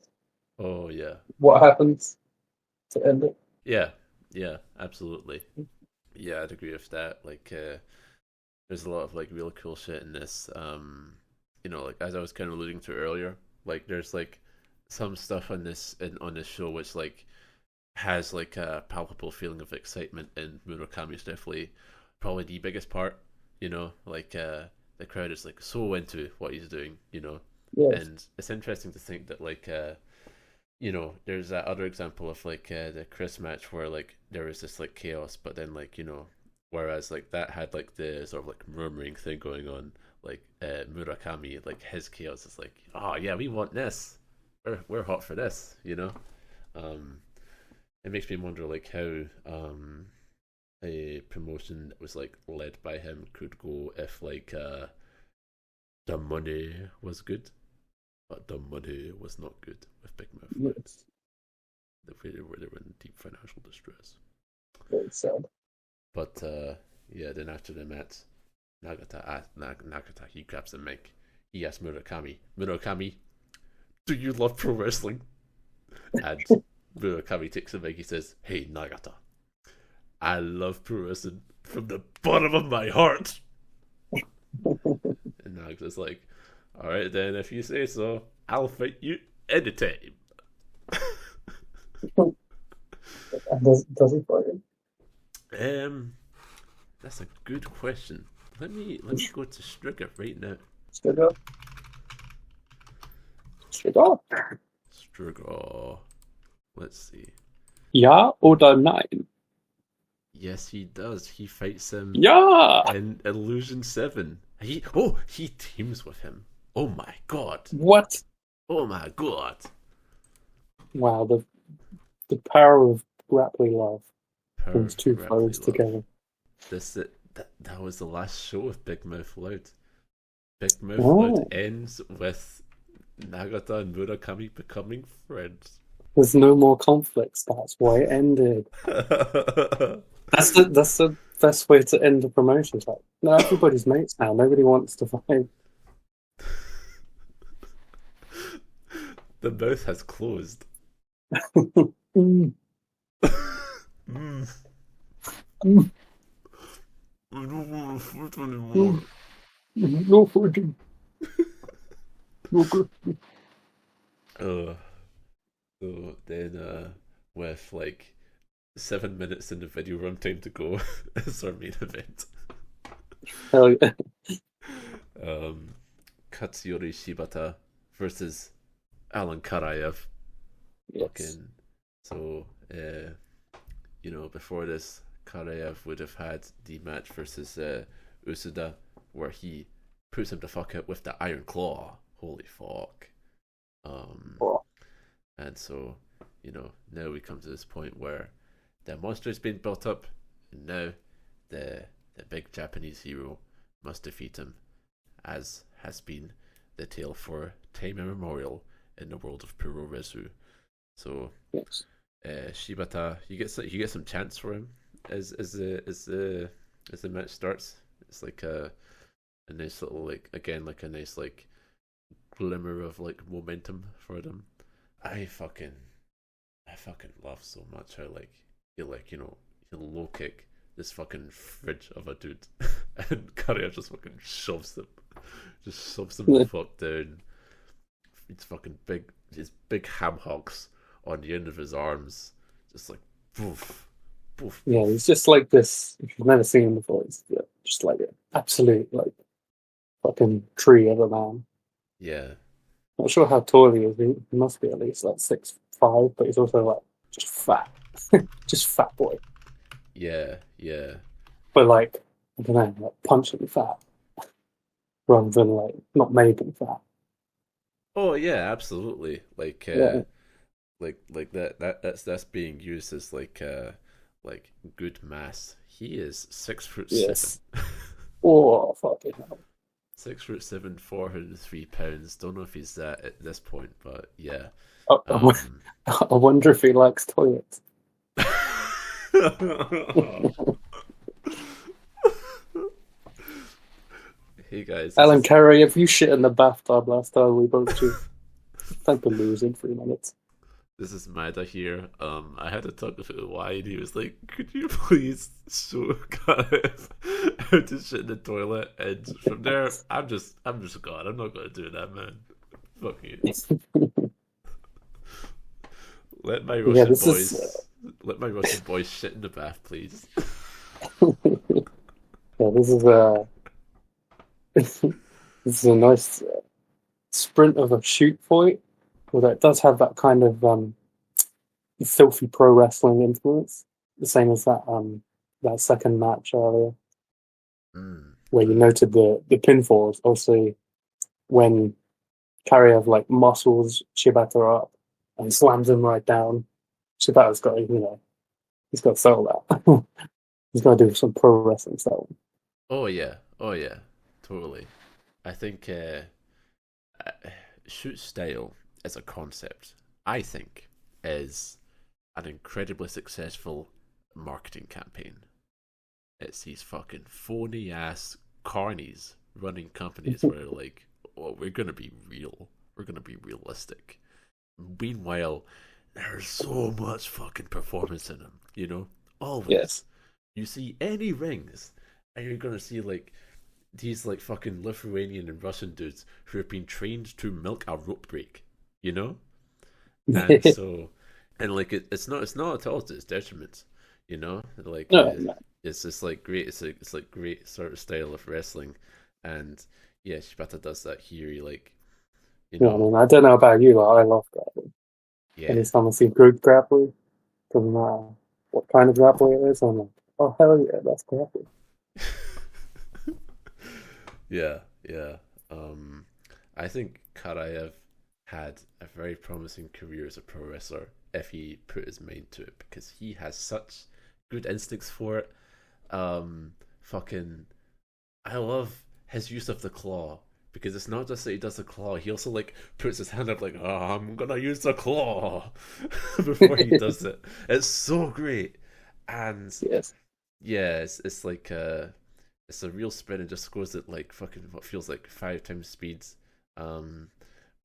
[SPEAKER 1] Oh yeah.
[SPEAKER 7] What happens to end it?
[SPEAKER 1] Yeah, absolutely. Yeah, I'd agree with that. Like, there's a lot of like real cool shit in this. Like as I was kind of alluding to earlier, like there's like some stuff on this show which like has like a palpable feeling of excitement, and Murakami's definitely probably the biggest part. Like the crowd is like so into what he's doing.
[SPEAKER 7] Yes.
[SPEAKER 1] And it's interesting to think that like there's that other example of like the Chris match where like there was this like chaos, but then like whereas like that had like the sort of like murmuring thing going on, like Murakami, like his chaos is like, oh yeah, we want this, we're hot for this. It makes me wonder like how a promotion that was like led by him could go if like the money was good, but the money was not good with Big Mouth.
[SPEAKER 7] Yes.
[SPEAKER 1] They were in deep financial distress.
[SPEAKER 7] Very sad.
[SPEAKER 1] But yeah, then after the match, Nagata, he grabs the mic. He asks Murakami, do you love pro wrestling? And Murakami takes the mic. He says, hey Nagata, I love pro wrestling from the bottom of my heart. And Nagata's like, alright then, if you say so, I'll fight you anytime.
[SPEAKER 7] Does he fight him?
[SPEAKER 1] That's a good question. Let me go to Stricker right now.
[SPEAKER 7] Stricker.
[SPEAKER 1] Let's see.
[SPEAKER 7] Ja oder nein?
[SPEAKER 1] Yes, he does. He fights him
[SPEAKER 7] Ja!
[SPEAKER 1] in Illusion 7. He teams with him. Oh my god.
[SPEAKER 7] What?
[SPEAKER 1] Oh my god.
[SPEAKER 7] Wow, the power of Grapply love brings two
[SPEAKER 1] Grapply
[SPEAKER 7] foes
[SPEAKER 1] love.
[SPEAKER 7] together.
[SPEAKER 1] That was the last show of Big Mouth Loud. Big Mouth
[SPEAKER 7] Oh.
[SPEAKER 1] Loud ends with Nagata and Murakami becoming friends.
[SPEAKER 7] There's no more conflicts. That's why it ended. That's the best way to end the promotion. It's like, no, everybody's mates now. Nobody wants to fight.
[SPEAKER 1] The mouth has closed.
[SPEAKER 7] Mm.
[SPEAKER 1] Mm. I don't want to fight anymore.
[SPEAKER 7] No fighting. No good.
[SPEAKER 1] So then, with like 7 minutes in the video runtime to go, is our main event.
[SPEAKER 7] Hell yeah.
[SPEAKER 1] Katsuyori Shibata versus Alan Karaev.
[SPEAKER 7] Yes.
[SPEAKER 1] So, before this, Karaev would have had the match versus Usuda, where he puts him to fuck out with the Iron Claw. Holy fuck. And so, now we come to this point where the monster has been built up, and now the big Japanese hero must defeat him, as has been the tale for time immemorial in the world of Puroresu. So,
[SPEAKER 7] Yes.
[SPEAKER 1] Shibata, you get some chance for him as the match starts. It's like a nice little a nice glimmer of momentum for them. I fucking love so much how he'll low kick this fucking fridge of a dude and Karaev just fucking shoves him the fuck down. His big ham hocks on the end of his arms, just like poof, poof.
[SPEAKER 7] Yeah, he's just like this. If you've never seen him before, he's just like an absolute fucking tree of a man.
[SPEAKER 1] Yeah.
[SPEAKER 7] Not sure how tall he is. He must be at least 6'5", but he's also just fat, just fat boy.
[SPEAKER 1] Yeah.
[SPEAKER 7] But I don't know, punching fat rather than not making fat.
[SPEAKER 1] Oh yeah, absolutely. That's being used as good mass. He is 6'7".
[SPEAKER 7] Yes. Oh fucking hell.
[SPEAKER 1] 6'7", 403 pounds. Don't know if he's that at this point, but yeah.
[SPEAKER 7] I wonder if he likes toilets.
[SPEAKER 1] Hey guys.
[SPEAKER 7] Alan Karaev, you shit in the bathtub last time we both you. Thank for losing 3 minutes.
[SPEAKER 1] This is Maeda here. I had to talk with Uwai, and he was like, "Could you please show Karaev how to shit in the toilet?" And from there, I'm just gone. I'm not going to do that, man. Fuck you. Let my Russian boys shit in the bath, please.
[SPEAKER 7] Yeah, this is a nice sprint of a shoot fight. Although it does have that kind of filthy pro wrestling influence, the same as that second match earlier, where you noted the pinfalls. Also, when Karaev muscles Shibata up and slams him right down, Shibata's got he's got to sell that. He's got to do some pro wrestling style.
[SPEAKER 1] Oh yeah, totally. I think shoot style as a concept, I think, is an incredibly successful marketing campaign. It's these fucking phony ass carnies running companies where they're like, "Oh, we're gonna be real. We're gonna be realistic." Meanwhile, there's so much fucking performance in them. You know, always.
[SPEAKER 7] Yes.
[SPEAKER 1] You see any rings, and you're gonna see like these like fucking Lithuanian and Russian dudes who have been trained to milk a rope break. You know, and so, and like it's not at all to its detriment. You know, like
[SPEAKER 7] No.
[SPEAKER 1] it's just like great. It's like great sort of style of wrestling, and yeah, Shibata does that here. Like, you
[SPEAKER 7] Yeah, I
[SPEAKER 1] know,
[SPEAKER 7] mean, I don't know about you, but I love grappling.
[SPEAKER 1] yeah,
[SPEAKER 7] Anytime I see group grappling, doesn't matter what kind of grappling it is, I'm like, oh hell yeah, that's grappling.
[SPEAKER 1] yeah. I think Karaev had a very promising career as a pro wrestler if he put his mind to it, because he has such good instincts for it. Fucking, I love his use of the claw, because it's not just that he does the claw, he also like puts his hand up like, oh, I'm gonna use the claw before he does it. It's so great. And
[SPEAKER 7] Yes.
[SPEAKER 1] yeah, it's like it's a real spin and just goes at like fucking what feels like 5 times speeds.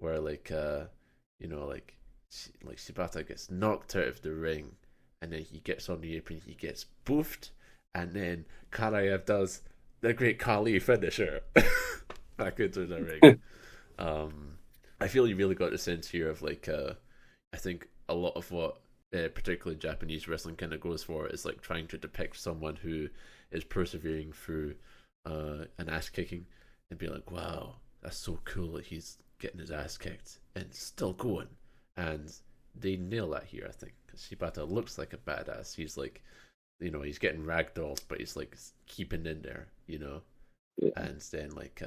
[SPEAKER 1] Where like you know, like Shibata gets knocked out of the ring, and then he gets on the apron, he gets boofed, and then Karaev does the great Kali finisher back into the ring. I feel you really got the sense here of like I think a lot of what particularly Japanese wrestling kind of goes for is like trying to depict someone who is persevering through an ass kicking and be like, wow, that's so cool that he's getting his ass kicked and still going. And they nail that here, I think, because Shibata looks like a badass. He's like, you know, he's getting ragdolled, but he's like keeping in there, you know.
[SPEAKER 7] Yeah.
[SPEAKER 1] And then like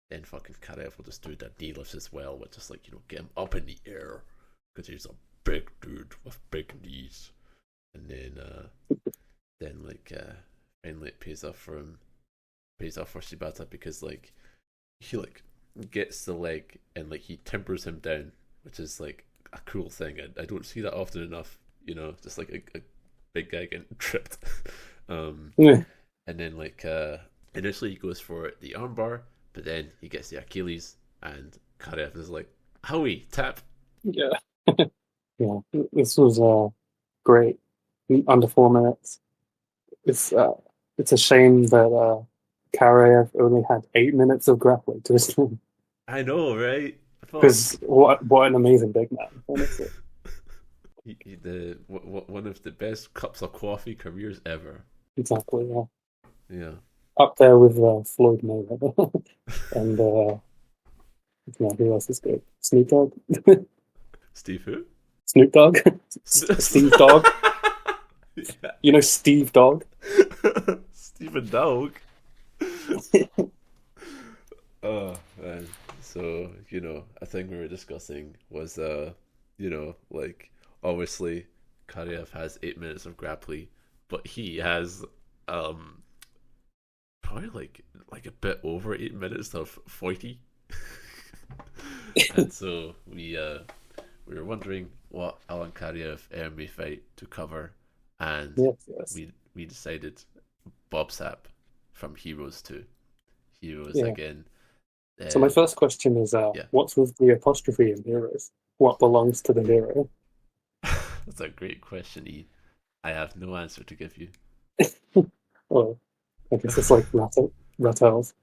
[SPEAKER 1] then fucking Karaev will just do the knee lifts as well, which just like, you know, get him up in the air because he's a big dude with big knees. And then like finally it pays off for Shibata, because like he like gets the leg and like he timbers him down, which is like a cool thing. I don't see that often enough, you know, just like a big guy getting tripped.
[SPEAKER 7] Yeah.
[SPEAKER 1] And then like initially he goes for the armbar, but then he gets the Achilles, and Karaev is like, howie, tap.
[SPEAKER 7] Yeah. Yeah. This was great. Under 4 minutes. It's a shame that Karaev only had 8 minutes of grappling to his name.
[SPEAKER 1] I know, right?
[SPEAKER 7] Because what an amazing big man, honestly.
[SPEAKER 1] One of the best cups of coffee careers ever.
[SPEAKER 7] Exactly, yeah.
[SPEAKER 1] Yeah.
[SPEAKER 7] Up there with Floyd Mayweather. And who else is good? Snoop Dogg?
[SPEAKER 1] Steve who?
[SPEAKER 7] Snoop Dogg? Steve Dogg?
[SPEAKER 1] Yeah.
[SPEAKER 7] You know Steve Dogg?
[SPEAKER 1] Stephen Dog. Oh man. So, you know, a thing we were discussing was you know, like obviously Karaev has 8 minutes of Grapply, but he has probably like a bit over 8 minutes of fighty. And so we were wondering what Alan Karaev may fight to cover, and
[SPEAKER 7] Yes.
[SPEAKER 1] we decided Bob Sapp from Heroes 2. Heroes
[SPEAKER 7] Yeah.
[SPEAKER 1] again.
[SPEAKER 7] So my first question is, what's with the apostrophe in Heroes? What belongs to the hero?
[SPEAKER 1] That's a great question, E. I have no answer to give you.
[SPEAKER 7] Oh, I guess it's like Rattles.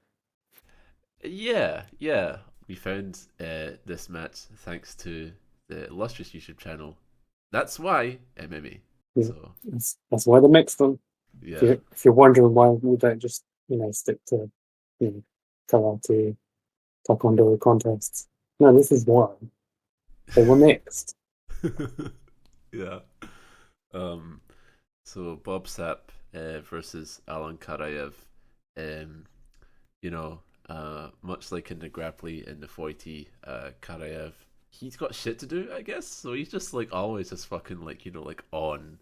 [SPEAKER 1] Yeah. We found this match thanks to the illustrious YouTube channel. That's why MMA.
[SPEAKER 7] Yeah.
[SPEAKER 1] So
[SPEAKER 7] That's why they mixed them.
[SPEAKER 1] yeah,
[SPEAKER 7] If you're wondering why we don't just, stick to, karate, taekwondo contests. No, this is why. They were mixed.
[SPEAKER 1] yeah. So Bob Sapp versus Alan Karaev. Much like in the Grapply and the Foity, Karaev, he's got shit to do, I guess. So he's just like always just fucking like on.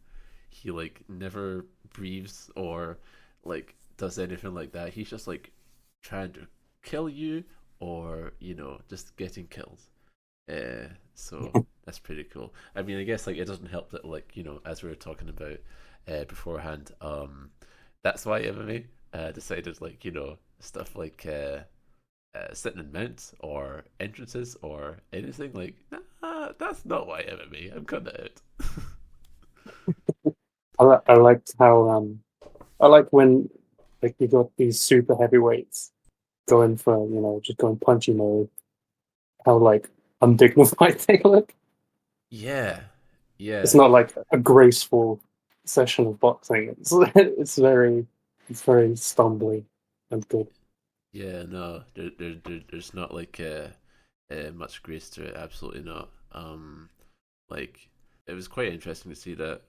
[SPEAKER 1] He like never breathes or like does anything like that. He's just like trying to kill you or just getting killed. So that's pretty cool. I mean, I guess like it doesn't help that like as we were talking about beforehand. That's why MMA decided, like, stuff like sitting in mounts or entrances or anything, like, nah, that's not why MMA. I'm kind of out.
[SPEAKER 7] I liked how I like when like you got these super heavyweights going for just going punchy mode. How like undignified they look.
[SPEAKER 1] Yeah.
[SPEAKER 7] It's not like a graceful session of boxing. It's very stumbly and good.
[SPEAKER 1] Yeah, no, there's not like much grace to it. Absolutely not. Like, it was quite interesting to see that,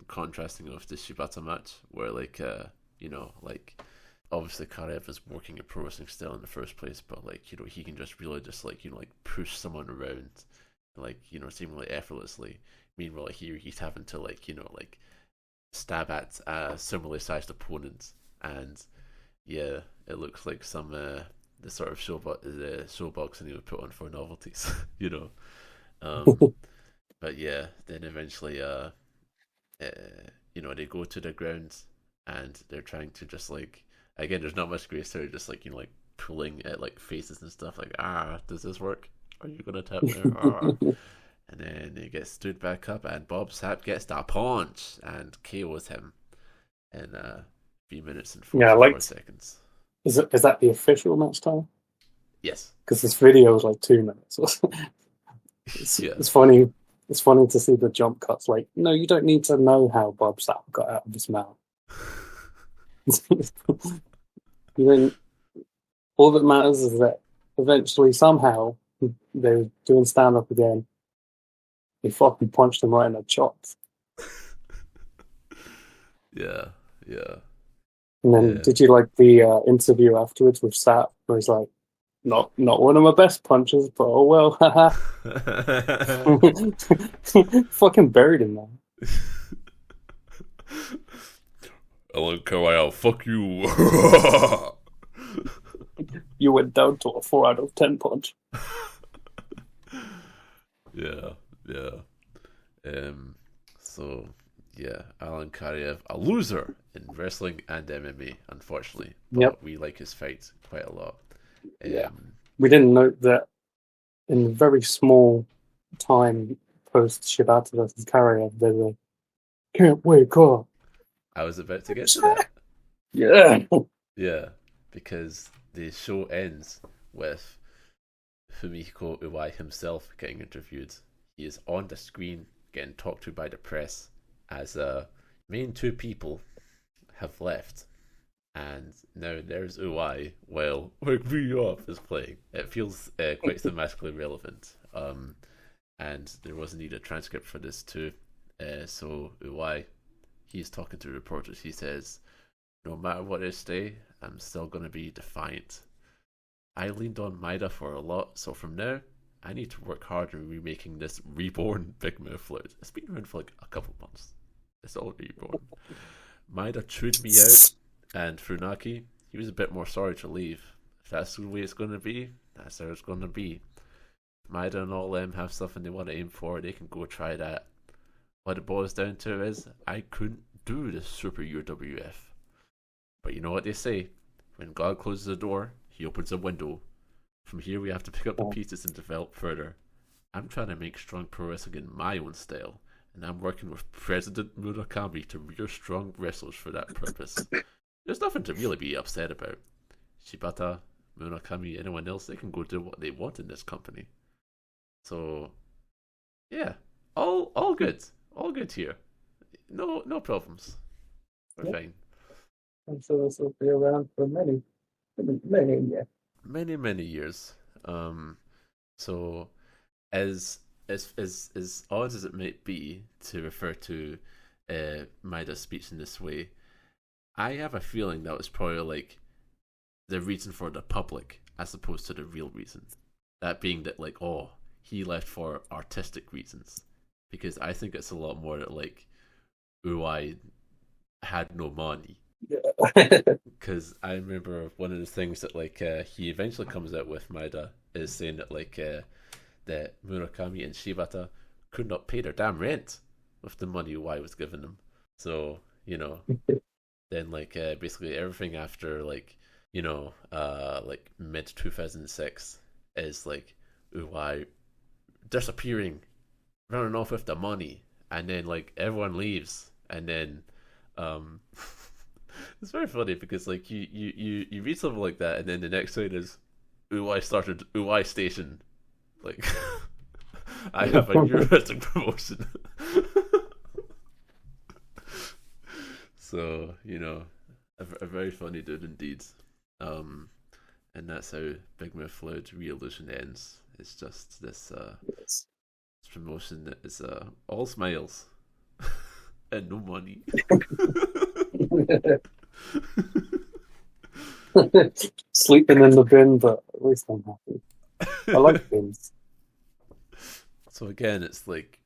[SPEAKER 1] contrasting with the Shibata match, where like like, obviously Karaev is working at pro wrestling still in the first place, but like he can just really just like like push someone around, like seemingly effortlessly. Meanwhile, here he's having to like like stab at similarly sized opponents, and yeah, it looks like some the sort of show boxing he would put on for novelties, But yeah, then eventually they go to the ground and they're trying to just like, again, there's not much grace there, just like like pulling at like faces and stuff, like, does this work? Are you gonna tap me? And then he gets stood back up and Bob Sapp gets the punch and KOs him in 3 minutes and 44 seconds.
[SPEAKER 7] Is that the official match time?
[SPEAKER 1] Yes.
[SPEAKER 7] Because this video is like 2 minutes. It's funny. It's funny to see the jump cuts. Like, no, you don't need to know how Bob Sapp got out of his mouth. All that matters is that eventually, somehow, they were doing stand up again. He fucking punched him right in the chops.
[SPEAKER 1] Yeah.
[SPEAKER 7] And then, did you like the interview afterwards with Sapp, where he's like, not one of my best punches, but oh well, haha. Fucking buried him, man.
[SPEAKER 1] Alan Karaev, fuck you.
[SPEAKER 7] You went down to a 4 out of 10 punch.
[SPEAKER 1] Yeah. So yeah, Alan Karaev, a loser in wrestling and MMA, unfortunately. But we like his fights quite a lot.
[SPEAKER 7] We didn't note that in a very small time post Shibata versus Karaev, they were can't wake up.
[SPEAKER 1] I was about to get to that. Yeah, because the show ends with Fumihiko Uwai himself getting interviewed. He is on the screen getting talked to by the press as main two people have left. And now there's Uwai while Wake Me Up is playing. It feels quite thematically relevant. And there was indeed a transcript for this too. So Uwai, he's talking to reporters. He says, no matter what I say, I'm still going to be defiant. I leaned on Maeda for a lot, so from now, I need to work harder in remaking this reborn Big Mouth float. It's been around for like a couple months. It's all reborn. Maeda chewed me out, and Funaki, he was a bit more sorry to leave. If that's the way it's going to be, that's how it's going to be. If Maeda and all them have something they want to aim for, they can go try that. What it boils down to is, I couldn't do the Super UWF. But you know what they say, when God closes a door, he opens a window. From here we have to pick up the pieces and develop further. I'm trying to make strong pro wrestling in my own style, and I'm working with President Murakami to rear strong wrestlers for that purpose. There's nothing to really be upset about. Shibata, Murakami, anyone else, they can go do what they want in this company. So, yeah, all good. All good here. No problems. We're fine.
[SPEAKER 7] I'm sure this will be around for many years.
[SPEAKER 1] Many years. So as odd as it might be to refer to Maeda's speech in this way, I have a feeling that was probably like the reason for the public as opposed to the real reason. That being that like, oh, he left for artistic reasons. Because I think it's a lot more that like Uwai had no money. Because I remember one of the things that like he eventually comes out with Maeda is saying that like that Murakami and Shibata could not pay their damn rent with the money Uwai was giving them. So, then basically everything after like mid 2006 is like Uwai disappearing, running off with the money, and then like everyone leaves, and then it's very funny because like you read something like that, and then the next thing is Uwai started Uwai Station. Like I have a new wrestling promotion. So, a very funny dude indeed. And that's how Big Mouth Loud Reallusion ends. It's just this
[SPEAKER 7] Yes.
[SPEAKER 1] promotion that is all smiles and no money.
[SPEAKER 7] Sleeping in the bin, but at least I'm happy. I like bins.
[SPEAKER 1] So again, it's like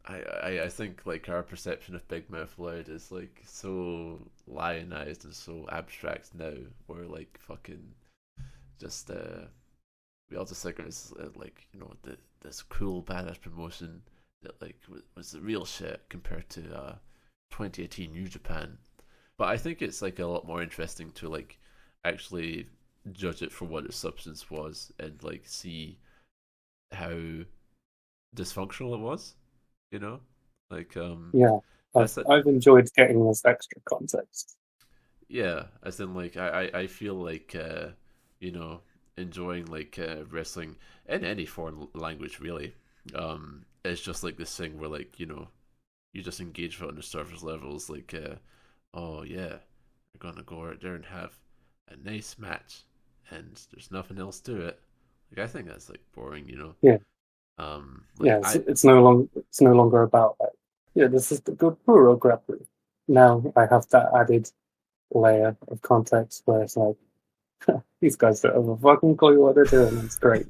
[SPEAKER 1] I think like our perception of Big Mouth Loud is like so lionized and so abstract now. We're like fucking just we all just think it was like this cool badass promotion that like was the real shit compared to 2018 New Japan. But I think it's like a lot more interesting to like actually judge it for what its substance was and like see how dysfunctional it was.
[SPEAKER 7] Yeah, I've enjoyed getting this extra context.
[SPEAKER 1] Yeah, as in like I feel like enjoying like wrestling in any foreign language really. It's just like this thing where like you just engage with it on the surface levels, like oh yeah, we're gonna go out there and have a nice match and there's nothing else to it. Like I think that's like boring.
[SPEAKER 7] Yeah.
[SPEAKER 1] Like,
[SPEAKER 7] It's no longer about like, this is the good Puro Grapply. Now I have that added layer of context where it's like, these guys don't have a fucking clue what they're doing. It's great.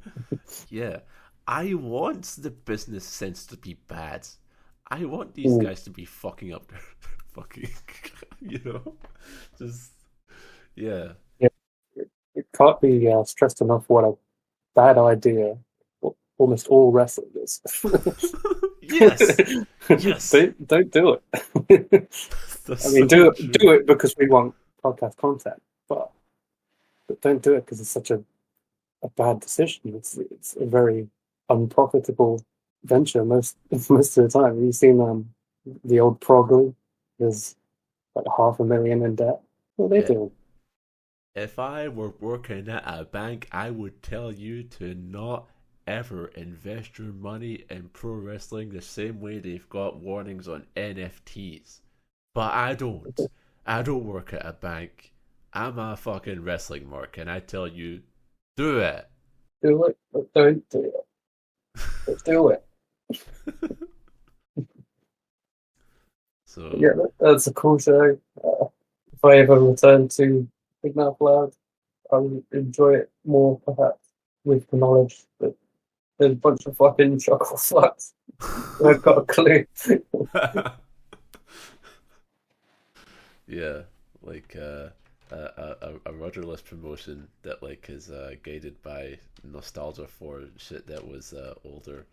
[SPEAKER 1] Yeah, I want the business sense to be bad. I want these guys to be fucking up their fucking, just yeah.
[SPEAKER 7] It can't be stressed enough what a bad idea almost all wrestling is.
[SPEAKER 1] Yes. Yes.
[SPEAKER 7] Don't do it. I mean, do it because we want podcast content, but don't do it because it's such a bad decision. It's a very unprofitable venture most of the time. Have you seen the old Progly? There's like $500,000 in debt. What are they doing?
[SPEAKER 1] If I were working at a bank, I would tell you to not ever invest your money in pro wrestling the same way they've got warnings on NFTs. But I don't. I don't work at a bank. I'm a fucking wrestling mark, and I tell you, do it.
[SPEAKER 7] Do it, but don't do it. But do it.
[SPEAKER 1] So
[SPEAKER 7] yeah, that's a cool show. If I ever return to Big Mouth Loud, I would enjoy it more, perhaps, with the knowledge that there's a bunch of fucking chocolate sluts. I've got a clue.
[SPEAKER 1] Yeah, like a rudderless promotion that like is guided by nostalgia for shit that was older,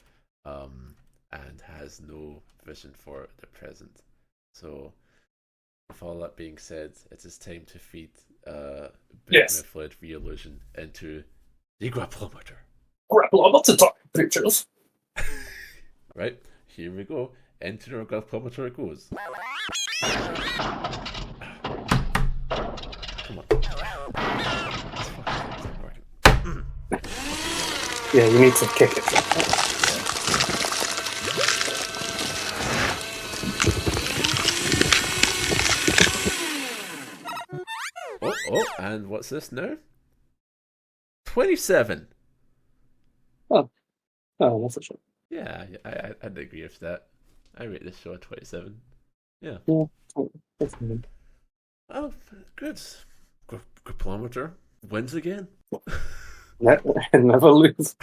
[SPEAKER 1] and has no vision for the present. So, with all that being said, it is time to feed Big Mouth Loud Reallusion into the grapplometer.
[SPEAKER 7] Grapplometer time, pictures.
[SPEAKER 1] Right, here we go. Into the grapplometer it goes. Come on.
[SPEAKER 7] Yeah, you need to kick it.
[SPEAKER 1] Oh, and what's this now? 27.
[SPEAKER 7] Oh, that's a shame.
[SPEAKER 1] Yeah, I'd agree with that. I rate this show a 27. Yeah.
[SPEAKER 7] That's good.
[SPEAKER 1] Oh, good. Grapplometer wins again.
[SPEAKER 7] Never loses.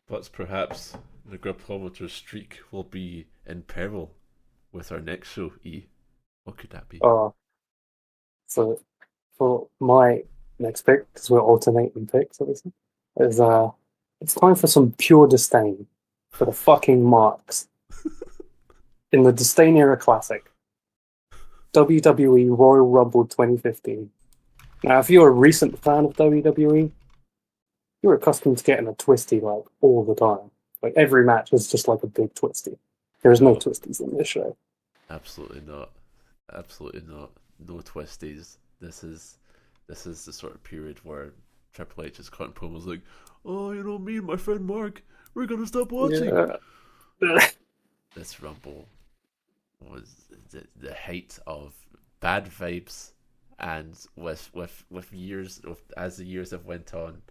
[SPEAKER 1] But perhaps the grapplometer streak will be in peril with our next show, E. What could that be?
[SPEAKER 7] So for my next pick, because we're alternating picks, obviously, is it's time for some pure disdain for the fucking marks. In the Disdain Era Classic, WWE Royal Rumble 2015. Now, if you're a recent fan of WWE, you're accustomed to getting a twisty like all the time. Like every match is just like a big twisty. There is no twisties in this show.
[SPEAKER 1] Absolutely not. Absolutely not. No twisties. This is the sort of period where Triple H is cutting promos like, oh, you know, me and my friend Mark, we're gonna stop watching.
[SPEAKER 7] Yeah.
[SPEAKER 1] This Rumble was the height of bad vibes, and with years as the years have went on,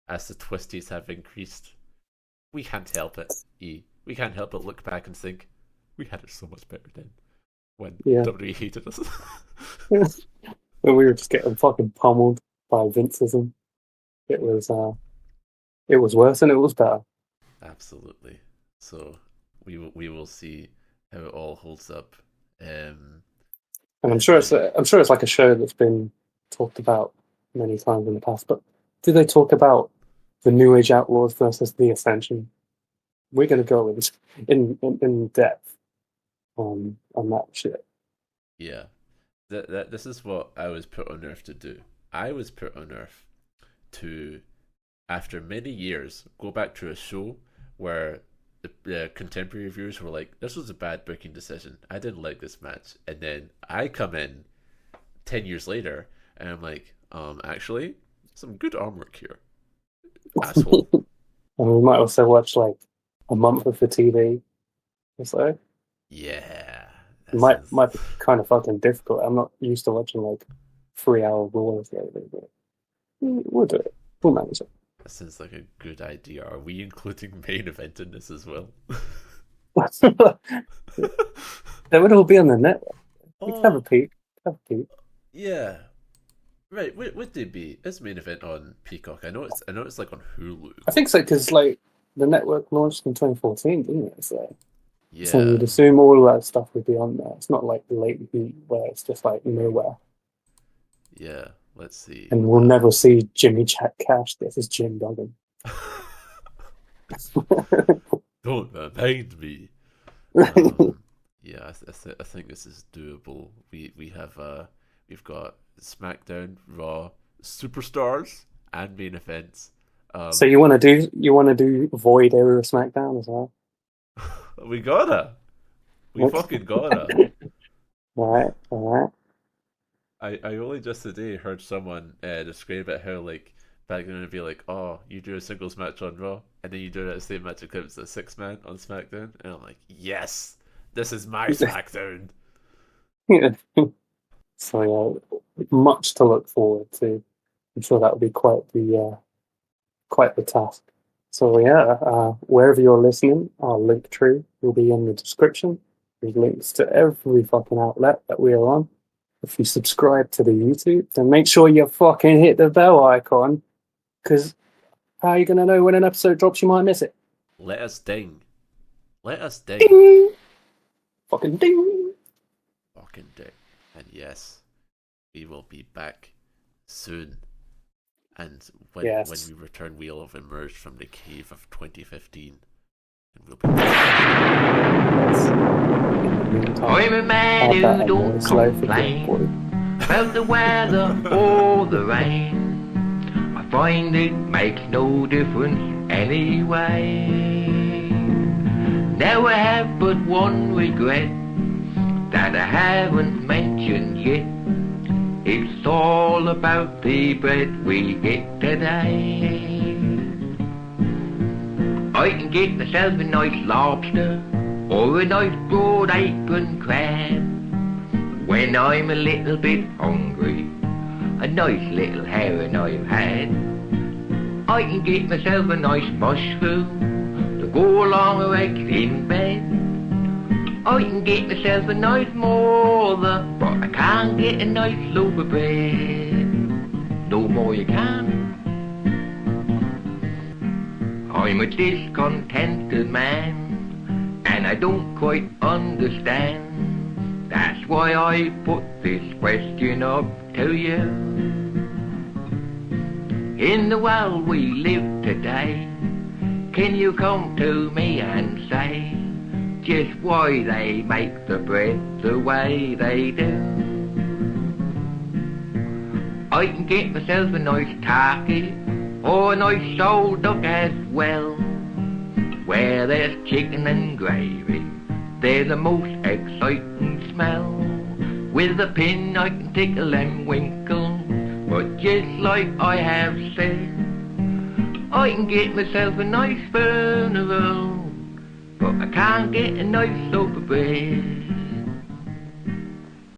[SPEAKER 1] as the twisties have increased, we can't help it. We can't help but look back and think we had it so much better then when WWE hated us.
[SPEAKER 7] When we were just getting fucking pummeled by Vinceism, it was worse and it was better.
[SPEAKER 1] Absolutely. So we will see how it all holds up.
[SPEAKER 7] And I'm sure it's like a show that's been talked about many times in the past. But do they talk about the New Age Outlaws versus the Ascension? We're going to go in depth on that shit.
[SPEAKER 1] Yeah, this is what I was put on Earth to do. I was put on Earth to, after many years, go back to a show where the contemporary reviewers were like, this was a bad booking decision. I didn't like this match. And then I come in 10 years later and I'm like, actually, some good armwork here. Asshole.
[SPEAKER 7] And we might also watch like a month of the TV or so.
[SPEAKER 1] Yeah.
[SPEAKER 7] Might be kind of fucking difficult. I'm not used to watching like 3-hour Raws lately, but we'll do it. We'll manage it.
[SPEAKER 1] That sounds like a good idea. Are we including main event in this as well?
[SPEAKER 7] They would all be on the network. You can have a peek.
[SPEAKER 1] Yeah. Right, would they be? Is main event on Peacock? I know it's like on Hulu.
[SPEAKER 7] I think so, because like the network launched in 2014, didn't it? So you'd
[SPEAKER 1] Yeah.
[SPEAKER 7] assume all of that stuff would be on there. It's not like the late beat where it's just like nowhere.
[SPEAKER 1] Yeah. Let's see.
[SPEAKER 7] And we'll never see Jimmy Cash. This is Jim Duggan.
[SPEAKER 1] Don't remind me. Yeah, I think this is doable. We've got SmackDown, Raw, Superstars, and main events.
[SPEAKER 7] So you want to do Void era SmackDown as well?
[SPEAKER 1] We fucking gotta.
[SPEAKER 7] All right.
[SPEAKER 1] I only just today heard someone describe it how like back then it'd be like, oh, you do a singles match on Raw and then you do that same match clips a 6-man on SmackDown, and I'm like, yes, this is my SmackDown.
[SPEAKER 7] Yeah. So much to look forward to. I'm sure that will be quite the task. So wherever you're listening, our link tree will be in the description. There's links to every fucking outlet that we are on. If you subscribe to the YouTube, then make sure you fucking hit the bell icon, because how are you going to know when an episode drops? You might miss it.
[SPEAKER 1] Let us ding.
[SPEAKER 7] Ding! Fucking ding!
[SPEAKER 1] Fucking ding. And yes, we will be back soon. And when we return, we'll have emerged from the cave of 2015. And we'll be
[SPEAKER 3] I'm a man who don't complain about the weather or the rain. I find it makes no difference anyway. Now I have but one regret that I haven't mentioned yet. It's all about the bread we get today. I can get myself a nice lobster or a nice broad apron crab. When I'm a little bit hungry, a nice little herring I've had. I can get myself a nice mushroom to go along with eggs in bed. I can get myself a nice mother, but I can't get a nice loaf of bread. No more you can. I'm a discontented man, and I don't quite understand. That's why I put this question up to you. In the world we live today, can you come to me and say just why they make the bread the way they do? I can get myself a nice turkey or a nice sold duck as well. Where there's chicken and gravy, they're the most exciting smell. With a pin I can tickle and winkle, but just like I have said, I can get myself a nice funeral, but I can't get a nice loaf of bread.